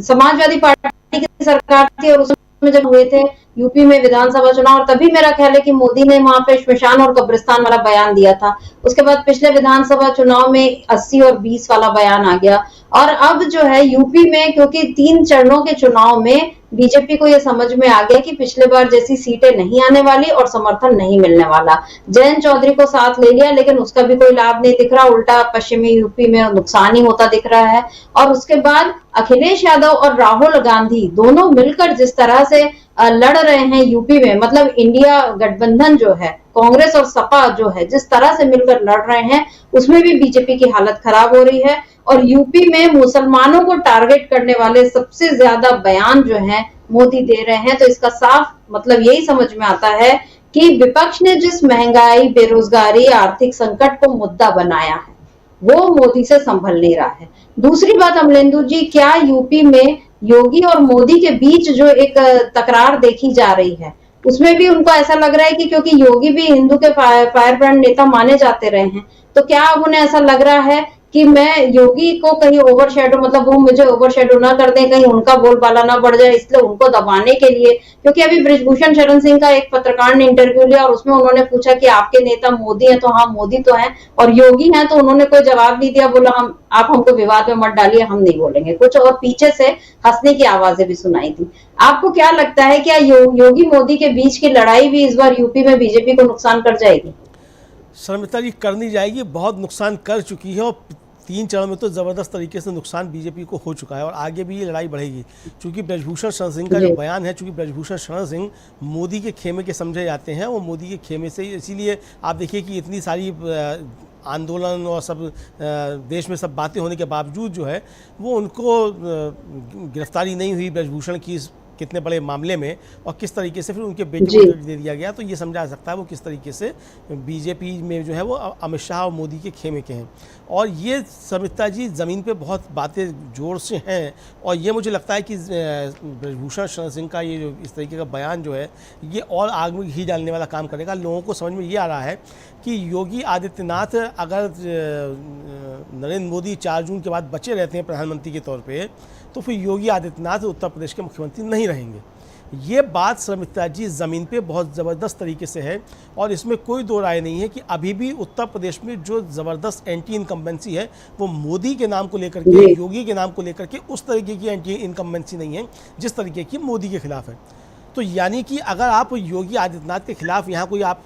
Speaker 1: समाजवादी पार्टी की सरकार थी और उसमें जब हुए थे यूपी में विधानसभा चुनाव, और तभी मेरा ख्याल है कि मोदी ने वहां पे श्मशान और कब्रिस्तान वाला बयान दिया था। उसके बाद पिछले विधानसभा चुनाव में 80 और 20 वाला बयान आ गया। और अब जो है यूपी में, क्योंकि 3 चरणों के चुनाव में बीजेपी को यह समझ में आ गया कि पिछले बार जैसी सीटें नहीं आने वाली और समर्थन नहीं मिलने वाला। जयंत चौधरी को साथ ले लिया, लेकिन उसका भी कोई लाभ नहीं दिख रहा, उल्टा पश्चिमी यूपी में नुकसान ही होता दिख रहा है। और उसके बाद अखिलेश यादव और राहुल गांधी दोनों मिलकर जिस तरह से लड़ रहे हैं यूपी में, मतलब इंडिया गठबंधन जो है, कांग्रेस और सपा जो है, जिस तरह से मिलकर लड़ रहे हैं, उसमें भी बीजेपी की हालत खराब हो रही है। और यूपी में मुसलमानों को टारगेट करने वाले सबसे ज्यादा बयान जो है मोदी दे रहे हैं। तो इसका साफ मतलब यही समझ में आता है कि विपक्ष ने जिस महंगाई, बेरोजगारी, आर्थिक संकट को मुद्दा बनाया है, वो मोदी से संभल नहीं रहा है। दूसरी बात अमलेंदु जी, क्या यूपी में योगी और मोदी के बीच जो एक तकरार देखी जा रही है, उसमें भी उनको ऐसा लग रहा है कि क्योंकि योगी भी हिंदू के फायरब्रांड नेता माने जाते रहे हैं, तो क्या अब उन्हें ऐसा लग रहा है कि मैं योगी को कहीं ओवरशैडो, मतलब वो मुझे ओवरशैडो ना कर दें, कहीं उनका बोलबाला ना बढ़ जाए, इसलिए उनको दबाने के लिए। क्योंकि अभी बृजभूषण शरण सिंह का एक पत्रकार ने इंटरव्यू लिया और उसमें उन्होंने पूछा कि आपके नेता मोदी हैं, तो हाँ मोदी तो हैं, और योगी हैं, तो उन्होंने कोई जवाब नहीं दिया, बोला हम आप हमको विवाद में मत डालिए, हम नहीं बोलेंगे कुछ। और पीछे से हंसने की आवाजें भी सुनाई थी। आपको क्या लगता है, क्या योगी मोदी के बीच की लड़ाई भी इस बार यूपी में बीजेपी को नुकसान कर जाएगी?
Speaker 3: शर्मिष्ठा जी, करनी जाएगी, बहुत नुकसान कर चुकी है और 3 चरण में तो ज़बरदस्त तरीके से नुकसान बीजेपी को हो चुका है और आगे भी ये लड़ाई बढ़ेगी। चूंकि बृजभूषण शरण सिंह का जो बयान है, चूंकि बृजभूषण शरण सिंह मोदी के खेमे के समझे जाते हैं, वो मोदी के खेमे से, इसीलिए आप देखिए कि इतनी सारी आंदोलन और सब देश में सब बातें होने के बावजूद जो है वो उनको गिरफ्तारी नहीं हुई बृजभूषण की कितने बड़े मामले में, और किस तरीके से फिर उनके बेटे को दे दिया गया। तो ये समझा जा सकता है वो किस तरीके से बीजेपी में जो है वो अमित शाह और मोदी के खेमे के हैं। और ये शर्मिष्ठा जी, ज़मीन पे बहुत बातें जोर से हैं और ये मुझे लगता है कि बृजभूषण शरण सिंह का ये जो इस तरीके का बयान जो है ये और आग में घी डालने वाला काम करेगा। लोगों को समझ में ये आ रहा है कि योगी आदित्यनाथ अगर नरेंद्र मोदी 4 जून के बाद बचे रहते हैं प्रधानमंत्री के तौर पे, तो फिर योगी आदित्यनाथ उत्तर प्रदेश के मुख्यमंत्री नहीं रहेंगे। ये बात शर्मिष्ठा जी ज़मीन पे बहुत ज़बरदस्त तरीके से है और इसमें कोई दो राय नहीं है कि अभी भी उत्तर प्रदेश में जो ज़बरदस्त एंटी इनकम्बेंसी है वो मोदी के नाम को लेकर के, योगी के नाम को लेकर के उस तरीके की एंटी इनकम्बेंसी नहीं है जिस तरीके की मोदी के खिलाफ है। तो यानी कि अगर आप योगी आदित्यनाथ के खिलाफ यहाँ कोई आप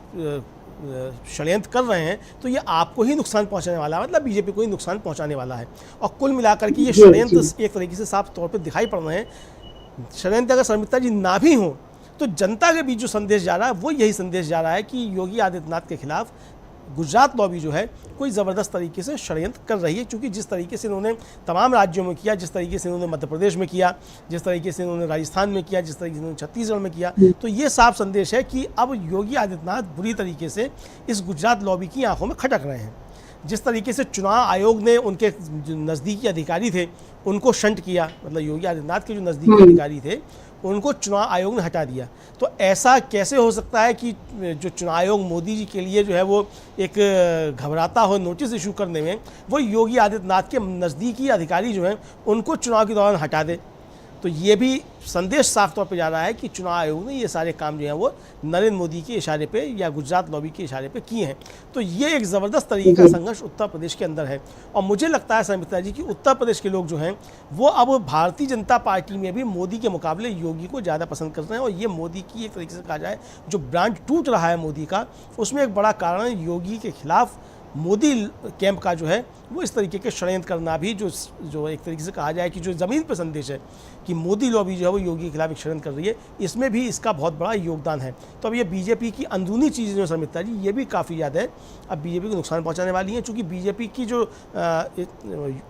Speaker 3: षड्यंत्र कर रहे हैं तो ये आपको ही नुकसान पहुंचाने वाला है, मतलब बीजेपी को ही नुकसान पहुंचाने वाला है। और कुल मिलाकर के ये षड्यंत्र एक तरीके से साफ तौर पे दिखाई पड़ रहे हैं। षड्यंत्र अगर शर्मिष्ठा जी ना भी हो तो जनता के बीच जो संदेश जा रहा है वो यही संदेश जा रहा है कि योगी आदित्यनाथ के खिलाफ गुजरात लॉबी जो है कोई ज़बरदस्त तरीके से षड्यंत्र कर रही है, क्योंकि जिस तरीके से इन्होंने तमाम राज्यों में किया, जिस तरीके से इन्होंने मध्य प्रदेश में किया, जिस तरीके से इन्होंने राजस्थान में किया, जिस तरीके से इन्होंने छत्तीसगढ़ में किया, तो ये साफ संदेश है कि अब योगी आदित्यनाथ बुरी तरीके से इस गुजरात लॉबी की आंखों में खटक रहे हैं। जिस तरीके से चुनाव आयोग ने उनके जो नज़दीकी अधिकारी थे उनको शंट किया, मतलब योगी आदित्यनाथ के जो नज़दीकी अधिकारी थे उनको चुनाव आयोग ने हटा दिया, तो ऐसा कैसे हो सकता है कि जो चुनाव आयोग मोदी जी के लिए जो है वो एक घबराता हो नोटिस इशू करने में, वो योगी आदित्यनाथ के नज़दीकी अधिकारी जो हैं उनको चुनाव के दौरान हटा दे। तो ये भी संदेश साफ तौर पे जा रहा है कि चुनाव आयोग ने ये सारे काम जो हैं वो नरेंद्र मोदी के इशारे पे या गुजरात लॉबी के इशारे पे किए हैं। तो ये एक ज़बरदस्त तरीके का संघर्ष उत्तर प्रदेश के अंदर है, और मुझे लगता है संमित्रा जी कि उत्तर प्रदेश के लोग जो हैं वो अब भारतीय जनता पार्टी में भी मोदी के मुकाबले योगी को ज़्यादा पसंद करते हैं, और ये मोदी की एक तरीके से कहा जाए जो ब्रांड टूट रहा है मोदी का, उसमें एक बड़ा कारण है योगी के खिलाफ मोदी कैंप का जो है वो इस तरीके के षड्यंत्र करना भी, जो एक तरीके से कहा जाए कि जो ज़मीन पर संदेश है कि मोदी लॉबी जो है वो योगी के खिलाफ एक षड्यंत्र कर रही है, इसमें भी इसका बहुत बड़ा योगदान है। तो अब ये बीजेपी की अंदरूनी चीज़ें जो समिता जी ये भी काफ़ी ज़्यादा है अब बीजेपी को नुकसान पहुंचाने वाली हैं, क्योंकि बीजेपी की जो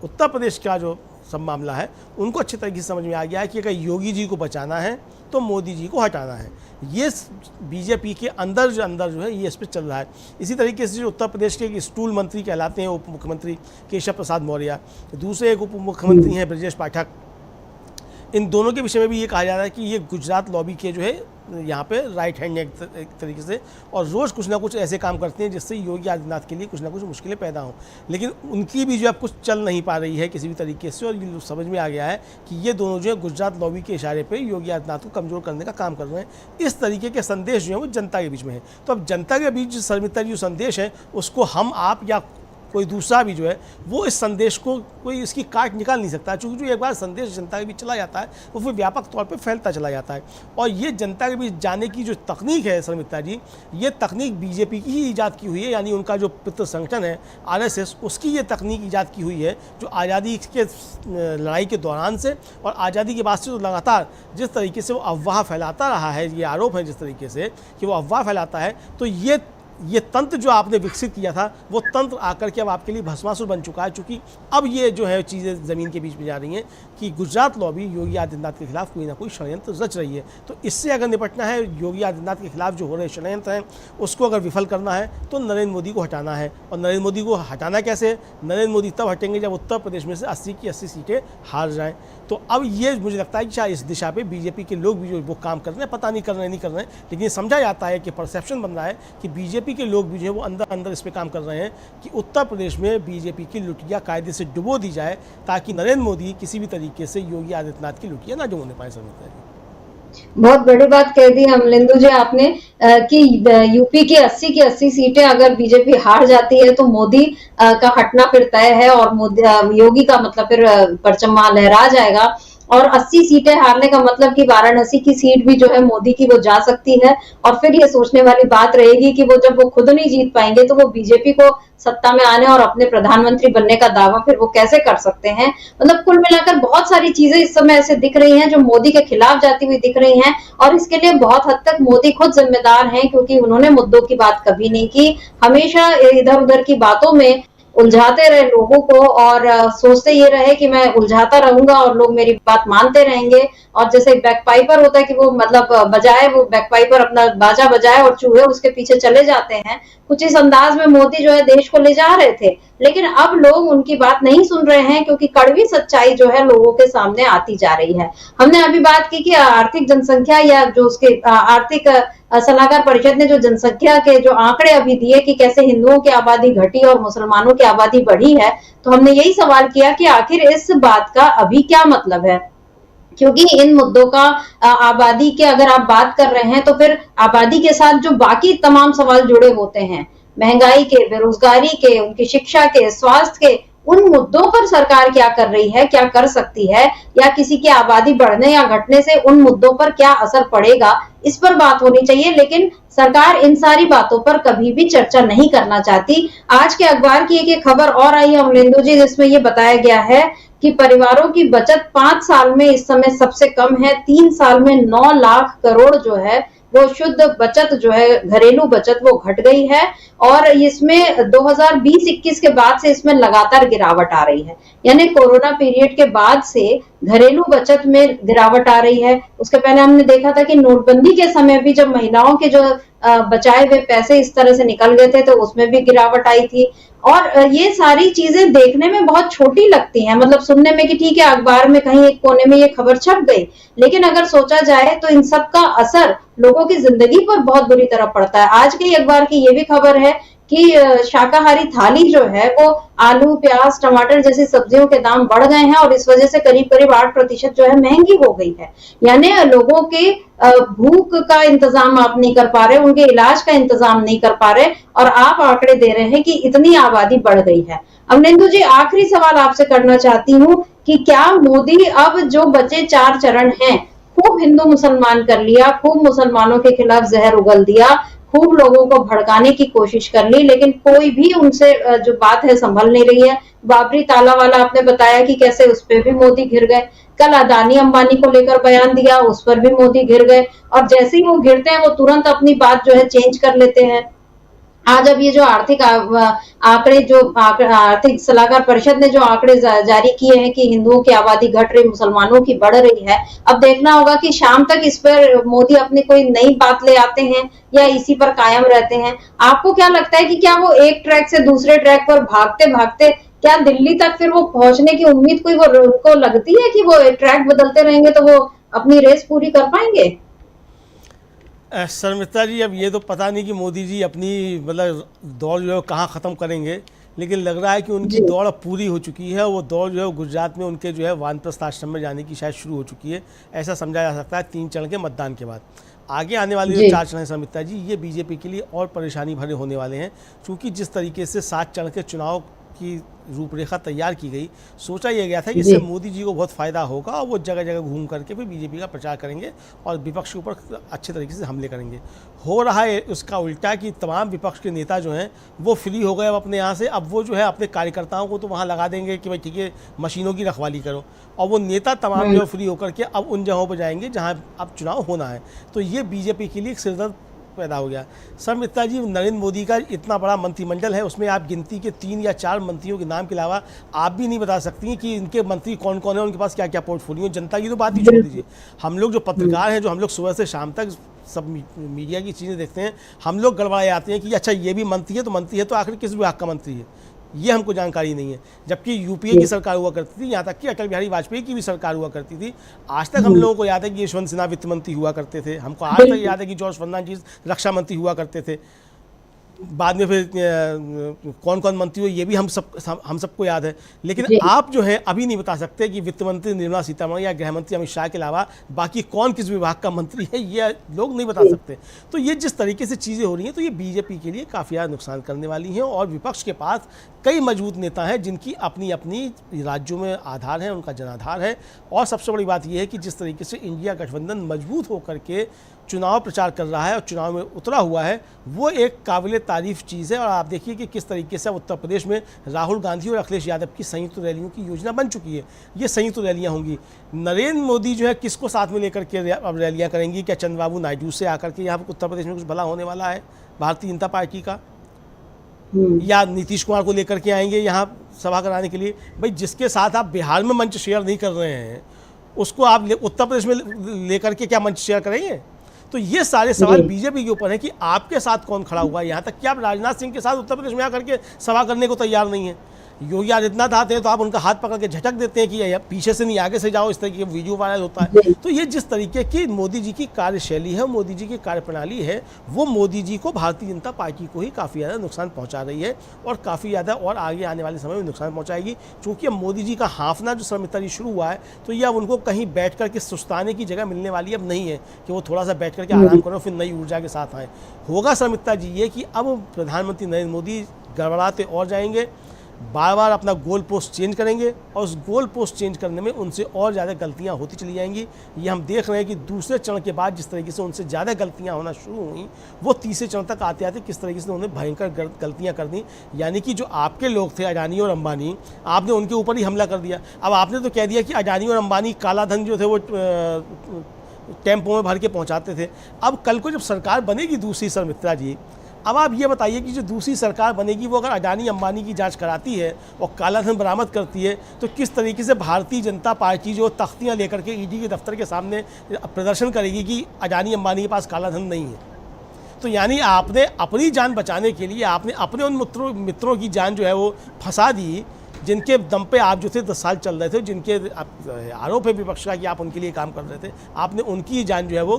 Speaker 3: उत्तर प्रदेश का जो सब मामला है उनको अच्छे तरीके से समझ में आ गया है कि अगर योगी जी को बचाना है तो मोदी जी को हटाना है। ये बीजेपी के अंदर जो है ये इस पर चल रहा है। इसी तरीके से जो उत्तर प्रदेश के एक स्टूल मंत्री कहलाते हैं उप मुख्यमंत्री केशव प्रसाद मौर्य, दूसरे एक उप मुख्यमंत्री हैं ब्रजेश पाठक, इन दोनों के विषय में भी ये कहा जा रहा है कि ये गुजरात लॉबी के जो है यहाँ पे राइट हैंड एक तरीके से, और रोज़ कुछ ना कुछ ऐसे काम करते हैं जिससे योगी आदित्यनाथ के लिए कुछ ना कुछ मुश्किलें पैदा हों, लेकिन उनकी भी जो अब कुछ चल नहीं पा रही है किसी भी तरीके से, और ये समझ में आ गया है कि ये दोनों जो है गुजरात लॉबी के इशारे पे योगी आदित्यनाथ को कमज़ोर करने का काम कर रहे हैं। इस तरीके के संदेश जो है वो जनता के बीच में है। तो अब जनता के बीच शर्मिता जी जो संदेश है उसको हम आप या कोई दूसरा भी जो है वो इस संदेश को कोई इसकी काट निकाल नहीं सकता, क्योंकि जो एक बार संदेश जनता के बीच चला जाता है वो फिर व्यापक तौर पे फैलता चला जाता है। और ये जनता के बीच जाने की जो तकनीक है शर्मिता जी, ये तकनीक बीजेपी की ही ईजाद की हुई है, यानी उनका जो पितृ संगठन है आरएसएस उसकी ये तकनीक ईजाद की हुई है, जो आज़ादी के लड़ाई के दौरान से और आज़ादी के बाद से तो लगातार जिस तरीके से वो अफवाह फैलाता रहा है, ये आरोप है जिस तरीके से कि वो अफवाह फैलाता है, तो ये तंत्र जो आपने विकसित किया था वो तंत्र आकर के अब आपके लिए भस्मासुर बन चुका है, क्योंकि अब ये जो है चीज़ें ज़मीन के बीच में जा रही हैं कि गुजरात लॉबी योगी आदित्यनाथ के खिलाफ कोई ना कोई षड्यंत्र रच रही है। तो इससे अगर निपटना है, योगी आदित्यनाथ के खिलाफ जो हो रहे षड्यंत्र हैं उसको अगर विफल करना है तो नरेंद्र मोदी को हटाना है। और नरेंद्र मोदी को हटाना कैसे? नरेंद्र मोदी तब हटेंगे जब उत्तर प्रदेश में से 80 की 80 सीटें हार जाएँ। तो अब ये मुझे लगता है कि शायद इस दिशा पे बीजेपी के लोग भी जो वो काम कर रहे हैं, पता नहीं कर रहे हैं, लेकिन समझा जाता है कि परसेप्शन बन रहा है कि बीजेपी के लोग भी जो है वो अंदर इस पे काम कर रहे हैं कि उत्तर प्रदेश में बीजेपी की लुटिया कायदे से डुबो दी जाए, ताकि नरेंद्र मोदी किसी भी तरीके से योगी आदित्यनाथ की लुटिया ना डुबोने पाए।
Speaker 1: बहुत बड़ी बात कह दी अमलेंदु जी आपने कि यूपी की 80 की 80 सीटें अगर बीजेपी हार जाती है तो मोदी का हटना फिर तय है, और मोदी योगी का मतलब फिर परचम लहरा जाएगा। और 80 सीटें हारने का मतलब कि वाराणसी की सीट भी जो है मोदी की वो जा सकती है। और फिर ये सोचने वाली बात रहेगी कि वो जब वो खुद नहीं जीत पाएंगे तो वो बीजेपी को सत्ता में आने और अपने प्रधानमंत्री बनने का दावा फिर वो कैसे कर सकते हैं। मतलब कुल मिलाकर बहुत सारी चीजें इस समय ऐसे दिख रही हैं जो मोदी के खिलाफ जाती हुई दिख रही हैं, और इसके लिए बहुत हद तक मोदी खुद जिम्मेदार हैं, क्योंकि उन्होंने मुद्दों की बात कभी नहीं की, हमेशा इधर उधर की बातों में उलझाते रहे लोगों को, और सोचते ये रहे कि मैं उलझाता रहूंगा और लोग मेरी बात मानते रहेंगे। और जैसे बैकपाइपर होता है कि वो मतलब बजाए, वो बैकपाइपर अपना बाजा बजाए और चूहे उसके पीछे चले जाते हैं, कुछ इस अंदाज में मोदी जो है देश को ले जा रहे थे। लेकिन अब लोग उनकी बात नहीं सुन रहे हैं, क्योंकि कड़वी सच्चाई जो है लोगों के सामने आती जा रही है। हमने अभी बात की कि आर्थिक जनसंख्या या जो उसके आर्थिक सलाहकार परिषद ने जो जनसंख्या के जो आंकड़े अभी दिए कि कैसे हिंदुओं की आबादी घटी और मुसलमानों की आबादी बढ़ी है, तो हमने यही सवाल किया कि आखिर इस बात का अभी क्या मतलब है। क्योंकि इन मुद्दों का आबादी के अगर आप बात कर रहे हैं तो फिर आबादी के साथ जो बाकी तमाम सवाल जुड़े होते हैं, महंगाई के, बेरोजगारी के, उनकी शिक्षा के, स्वास्थ्य के, उन मुद्दों पर सरकार क्या कर रही है, क्या कर सकती है, या किसी की आबादी बढ़ने या घटने से उन मुद्दों पर क्या असर पड़ेगा, इस पर बात होनी चाहिए। लेकिन सरकार इन सारी बातों पर कभी भी चर्चा नहीं करना चाहती। आज के अखबार की एक खबर और आई है अमलेंदु जी, जिसमें ये बताया गया है कि परिवारों की बचत 5 साल में इस समय सबसे कम है। 3 साल में 9 लाख करोड़ जो है वो शुद्ध बचत जो है, घरेलू बचत, वो घट गई है। और इसमें 2020-21 के बाद से इसमें लगातार गिरावट आ रही है। यानी कोरोना पीरियड के बाद से घरेलू बचत में गिरावट आ रही है। उसके पहले हमने देखा था कि नोटबंदी के समय भी जब महिलाओं के जो बचाए हुए पैसे इस तरह से निकल गए थे, तो उसमें भी गिरावट आई थी। और ये सारी चीजें देखने में बहुत छोटी लगती हैं, मतलब सुनने में कि ठीक है, अखबार में कहीं एक कोने में ये खबर छप गई, लेकिन अगर सोचा जाए तो इन सब का असर लोगों की जिंदगी पर बहुत बुरी तरह पड़ता है। आज के अखबार की ये भी खबर है कि शाकाहारी थाली जो है वो आलू, प्याज, टमाटर जैसी सब्जियों के दाम बढ़ गए हैं और इस वजह से करीब करीब 8% जो है महंगी हो गई है। यानी लोगों के भूख का इंतजाम आप नहीं कर पा रहे, उनके इलाज का इंतजाम नहीं कर पा रहे, और आप आंकड़े दे रहे हैं कि इतनी आबादी बढ़ गई है। अब नेंदु जी, आखिरी सवाल आपसे करना चाहती हूँ कि क्या मोदी अब जो बचे 4 चरण हैं, खूब हिंदू मुसलमान कर लिया, खूब मुसलमानों के खिलाफ जहर उगल दिया, खूब लोगों को भड़काने की कोशिश कर ली, लेकिन कोई भी उनसे जो बात है संभल नहीं रही है। बाबरी ताला वाला आपने बताया कि कैसे उस पर भी मोदी घिर गए। कल अदानी अंबानी को लेकर बयान दिया, उस पर भी मोदी घिर गए, और जैसे ही वो घिरते हैं वो तुरंत अपनी बात जो है चेंज कर लेते हैं। आज अब ये जो आर्थिक आंकड़े, जो आर्थिक सलाहकार परिषद ने जो आंकड़े जारी किए हैं कि हिंदुओं की आबादी घट रही, मुसलमानों की बढ़ रही है, अब देखना होगा कि शाम तक इस पर मोदी अपनी कोई नई बात ले आते हैं या इसी पर कायम रहते हैं। आपको क्या लगता है कि क्या वो एक ट्रैक से दूसरे ट्रैक पर भागते भागते क्या दिल्ली तक फिर वो पहुंचने की उम्मीद कोई वो उनको लगती है कि वो ट्रैक बदलते रहेंगे तो वो अपनी रेस पूरी कर पाएंगे?
Speaker 3: शर्मिष्ठा जी, अब ये तो पता नहीं कि मोदी जी अपनी मतलब दौड़ जो है कहाँ ख़त्म करेंगे, लेकिन लग रहा है कि उनकी दौड़ अब पूरी हो चुकी है। वो दौड़ जो है गुजरात में उनके जो है वानप्रस्थ आश्रम में जाने की शायद शुरू हो चुकी है, ऐसा समझा जा सकता है 3 चरण के मतदान के बाद। आगे आने वाले जो 4 चरण हैं शर्मिष्ठा जी, ये बीजेपी के लिए और परेशानी भरे होने वाले हैं, क्योंकि जिस तरीके से 7 चरण के चुनाव की रूपरेखा तैयार की गई, सोचा यह गया था कि इससे मोदी जी को बहुत फ़ायदा होगा और वो जगह जगह घूम करके फिर बीजेपी का प्रचार करेंगे और विपक्ष के ऊपर अच्छे तरीके से हमले करेंगे। हो रहा है उसका उल्टा कि तमाम विपक्ष के नेता जो हैं वो फ्री हो गए अब अपने यहाँ से। अब वो जो है अपने कार्यकर्ताओं को तो वहाँ लगा देंगे कि भाई ठीक है, मशीनों की रखवाली करो, और वो नेता तमाम जो फ्री होकर के अब उन जगहों पर जाएंगे जहाँ अब चुनाव होना है। तो ये बीजेपी के लिए एक सिरदर्द पैदा हो गया। शर्मिष्ठा जी, नरेंद्र मोदी का इतना बड़ा मंत्रिमंडल है, उसमें आप गिनती के 3 या 4 मंत्रियों के नाम के अलावा आप भी नहीं बता सकती कि इनके मंत्री कौन कौन है, उनके पास क्या क्या पोर्टफोलियो। जनता की तो बात ही छोड़ दीजिए, हम लोग जो पत्रकार हैं, जो हम लोग सुबह से शाम तक सब मीडिया की चीज़ें देखते हैं, हम लोग गड़बड़ाए आते हैं कि अच्छा ये भी मंत्री है, तो मंत्री है तो आखिर किस विभाग का मंत्री है, ये हमको जानकारी नहीं है। जबकि यूपीए की सरकार हुआ करती थी, यहाँ तक कि अटल बिहारी वाजपेयी की भी सरकार हुआ करती थी। आज तक हम लोगों को याद है कि यशवंत सिन्हा वित्त मंत्री हुआ करते थे, हमको आज तक याद है कि जॉर्ज फर्नांडीज रक्षा मंत्री हुआ करते थे। बाद में फिर कौन कौन मंत्री हो ये भी हम सबको याद है। लेकिन आप जो है अभी नहीं बता सकते कि वित्त मंत्री निर्मला सीतारमण या गृह मंत्री अमित शाह के अलावा बाकी कौन किस विभाग का मंत्री है, ये लोग नहीं बता सकते। तो ये जिस तरीके से चीज़ें हो रही हैं, तो ये बीजेपी के लिए काफ़ी ज़्यादा नुकसान करने वाली हैं। और विपक्ष के पास कई मजबूत नेता हैं जिनकी अपनी अपनी राज्यों में आधार है, उनका जनाधार है। और सबसे बड़ी बात यह है कि जिस तरीके से इंडिया गठबंधन मजबूत होकर के चुनाव प्रचार कर रहा है और चुनाव में उतरा हुआ है, वो एक काबिल तारीफ चीज़ है। और आप देखिए कि किस तरीके से उत्तर प्रदेश में राहुल गांधी और अखिलेश यादव की संयुक्त रैलियों की योजना बन चुकी है। ये संयुक्त रैलियां होंगी। नरेंद्र मोदी जो है किसको साथ में लेकर के अब रैलियां करेंगी? क्या चंद्रबाबू नायडू से आकर के यहाँ पर उत्तर प्रदेश में कुछ भला होने वाला है भारतीय जनता पार्टी का, या नीतीश कुमार को लेकर के आएंगे यहाँ सभा कराने के लिए? भाई, जिसके साथ आप बिहार में मंच शेयर नहीं कर रहे हैं, उसको आप उत्तर प्रदेश में लेकर के क्या मंच शेयर करेंगे? तो ये सारे सवाल बीजेपी के ऊपर है कि आपके साथ कौन खड़ा हुआ है। यहाँ तक कि आप राजनाथ सिंह के साथ उत्तर प्रदेश में आकर के सभा करने को तैयार नहीं है। योगी आदित्यनाथ आते हैं तो आप उनका हाथ पकड़ के झटक देते हैं कि पीछे से नहीं आगे से जाओ, इस तरीके का वीडियो वायरल होता है। तो ये जिस तरीके की मोदी जी की कार्यशैली है, मोदी जी की कार्यप्रणाली है, वो मोदी जी को भारतीय जनता पार्टी को ही काफ़ी ज़्यादा नुकसान पहुंचा रही है और काफ़ी ज़्यादा और आगे आने वाले समय में नुकसान पहुंचाएगी। चूँकि अब मोदी जी का हाफना जो शर्मिष्ठा जी शुरू हुआ है, तो ये अब उनको कहीं बैठ करके सुस्ताने की जगह मिलने वाली अब नहीं है कि वो थोड़ा सा बैठ करके आराम करो फिर नई ऊर्जा के साथ आए। होगा शर्मिष्ठा जी ये कि अब प्रधानमंत्री नरेंद्र मोदी गड़बड़ाते और जाएंगे, बार बार अपना गोल पोस्ट चेंज करेंगे और उस गोल पोस्ट चेंज करने में उनसे और ज़्यादा गलतियां होती चली जाएंगी। ये हम देख रहे हैं कि दूसरे चरण के बाद जिस तरीके से उनसे ज़्यादा गलतियां होना शुरू हुई, वो तीसरे चरण तक आते आते किस तरीके से उन्होंने भयंकर गलतियां कर दी। यानी कि जो आपके लोग थे अडानी और अंबानी, आपने उनके ऊपर ही हमला कर दिया। अब आपने तो कह दिया कि अडानी और अंबानी काला धन जो थे वो टेम्पो में भर के पहुंचाते थे। अब कल को जब सरकार बनेगी दूसरी, सर मित्रा जी, अब आप ये बताइए कि जो दूसरी सरकार बनेगी वो अगर अडानी अंबानी की जांच कराती है और कालाधन बरामद करती है, तो किस तरीके से भारतीय जनता पार्टी जो तख्तियां लेकर के ईडी के दफ्तर के सामने प्रदर्शन करेगी कि अडानी अंबानी के पास कालाधन नहीं है। तो यानी आपने अपनी जान बचाने के लिए आपने अपने उन मित्रों की जान जो है वो फंसा दी, जिनके दम पे आप जो थे 10 साल चल रहे थे, जिनके आरोप है विपक्ष का कि आप उनके लिए काम कर रहे थे, आपने उनकी जान जो है वो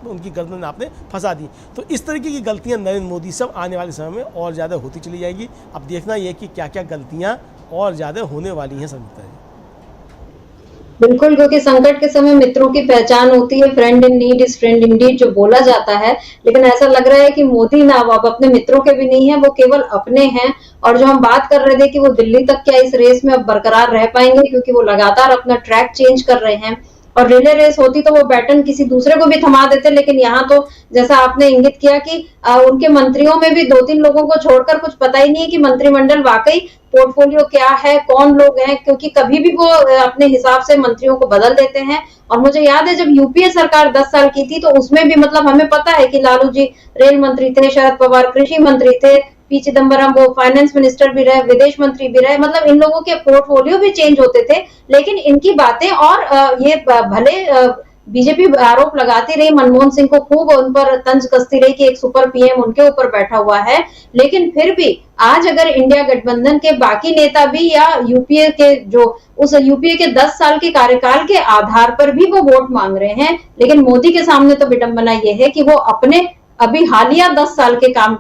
Speaker 3: उनकी गर्दन में आपने फंसा दी। तो इस तरीके की गलतियां नरेंद्र मोदी सब आने वाले समय में और ज़्यादा होती चली जाएगी। अब देखना ये कि क्या क्या गलतियां और ज़्यादा होने वाली हैं संगीता जी।
Speaker 1: बिल्कुल, क्योंकि संकट के समय मित्रों की पहचान होती है, friend in need is friend Indeed जो बोला जाता है। लेकिन ऐसा लग रहा है कि मोदी ना अब अपने मित्रों के भी नहीं है, वो केवल अपने हैं। और जो हम बात कर रहे थे कि वो दिल्ली तक क्या इस रेस में अब बरकरार रह पाएंगे, क्योंकि वो लगातार अपना ट्रैक चेंज कर रहे हैं। और रिले रेस होती तो वो बैटन किसी दूसरे को भी थमा देते, लेकिन यहाँ तो जैसा आपने इंगित किया कि उनके मंत्रियों में भी 2-3 लोगों को छोड़कर कुछ पता ही नहीं है कि मंत्रिमंडल वाकई पोर्टफोलियो क्या है, कौन लोग हैं, क्योंकि कभी भी वो अपने हिसाब से मंत्रियों को बदल देते हैं। और मुझे याद है जब यूपीए सरकार 10 साल की थी, तो उसमें भी मतलब हमें पता है कि लालू जी रेल मंत्री थे, शरद पवार कृषि मंत्री थे, पी चिदम्बरम वो फाइनेंस मिनिस्टर भी रहे, विदेश मंत्री भी रहे। मतलब इन लोगों के पोर्टफोलियो भी चेंज होते थे, लेकिन इनकी बातें और ये भले बीजेपी आरोप लगाती रही, मनमोहन सिंह को खूब उन पर तंज कसती रही कि एक सुपर पीएम उनके ऊपर बैठा हुआ है, लेकिन फिर भी आज अगर इंडिया गठबंधन के बाकी नेता भी या यूपीए के जो उस यूपीए के 10 साल के कार्यकाल के आधार पर भी वो वोट मांग रहे हैं, लेकिन मोदी के सामने तो विडंबना ये है कि वो अपने अभी हालिया 10 साल के काम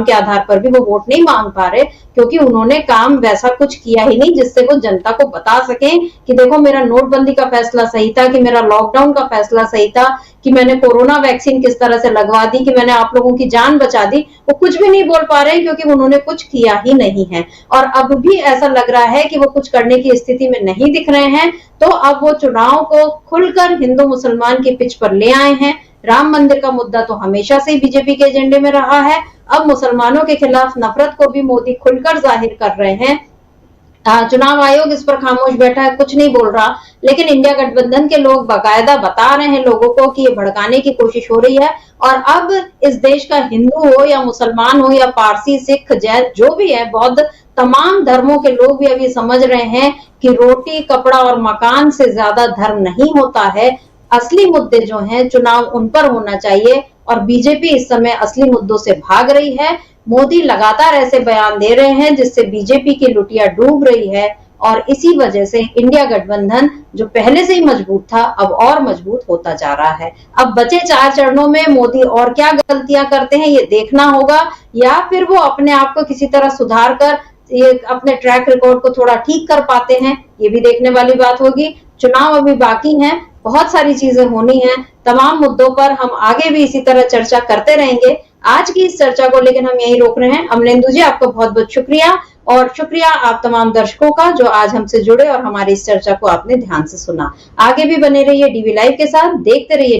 Speaker 1: के आधार पर भी वो वोट नहीं मांग पा रहे, क्योंकि उन्होंने काम वैसा कुछ किया ही नहीं जिससे वो जनता को बता सकें कि देखो मेरा नोटबंदी का फैसला सही था, कि मेरा लॉकडाउन का फैसला सही था, कि मैंने कोरोना वैक्सीन किस तरह से लगवा दी, कि मैंने आप लोगों की जान बचा दी। वो कुछ भी नहीं बोल पा रहे हैं, क्योंकि उन्होंने कुछ किया ही नहीं है। और अब भी ऐसा लग रहा है कि वो कुछ करने की स्थिति में नहीं दिख रहे हैं। तो अब वो चुनाव को खुलकर हिंदू मुसलमान की पिच पर ले आए हैं। राम मंदिर का मुद्दा तो हमेशा से बीजेपी के एजेंडे में रहा है। अब मुसलमानों के खिलाफ नफरत को भी मोदी खुलकर जाहिर कर रहे हैं। चुनाव आयोग इस पर खामोश बैठा है, कुछ नहीं बोल रहा, लेकिन इंडिया गठबंधन के लोग बाकायदा बता रहे हैं लोगों को कि ये भड़काने की कोशिश हो रही है। और अब इस देश का हिंदू हो या मुसलमान हो या पारसी, सिख, जैन जो भी है, बौद्ध, तमाम धर्मों के लोग भी अब ये समझ रहे हैं कि रोटी, कपड़ा और मकान से ज्यादा धर्म नहीं होता है। असली मुद्दे जो हैं चुनाव उन पर होना चाहिए, और बीजेपी इस समय असली मुद्दों से भाग रही है। मोदी लगातार ऐसे बयान दे रहे हैं जिससे बीजेपी की लुटिया डूब रही है, और इसी वजह से इंडिया गठबंधन जो पहले से ही मजबूत था अब और मजबूत होता जा रहा है। अब बचे 4 चरणों में मोदी और क्या गलतियां करते हैं ये देखना होगा, या फिर वो अपने आप को किसी तरह सुधार कर ये अपने ट्रैक रिकॉर्ड को थोड़ा ठीक कर पाते हैं, ये भी देखने वाली बात होगी। चुनाव अभी बाकी हैं, बहुत सारी चीजें होनी हैं, तमाम मुद्दों पर हम आगे भी इसी तरह चर्चा करते रहेंगे। आज की इस चर्चा को लेकिन हम यही रोक रहे हैं। अमलेंदु जी आपका बहुत बहुत शुक्रिया, और शुक्रिया आप तमाम दर्शकों का जो आज हमसे जुड़े और हमारी इस चर्चा को आपने ध्यान से सुना। आगे भी बने रहिए डीवी लाइव के साथ, देखते रहिए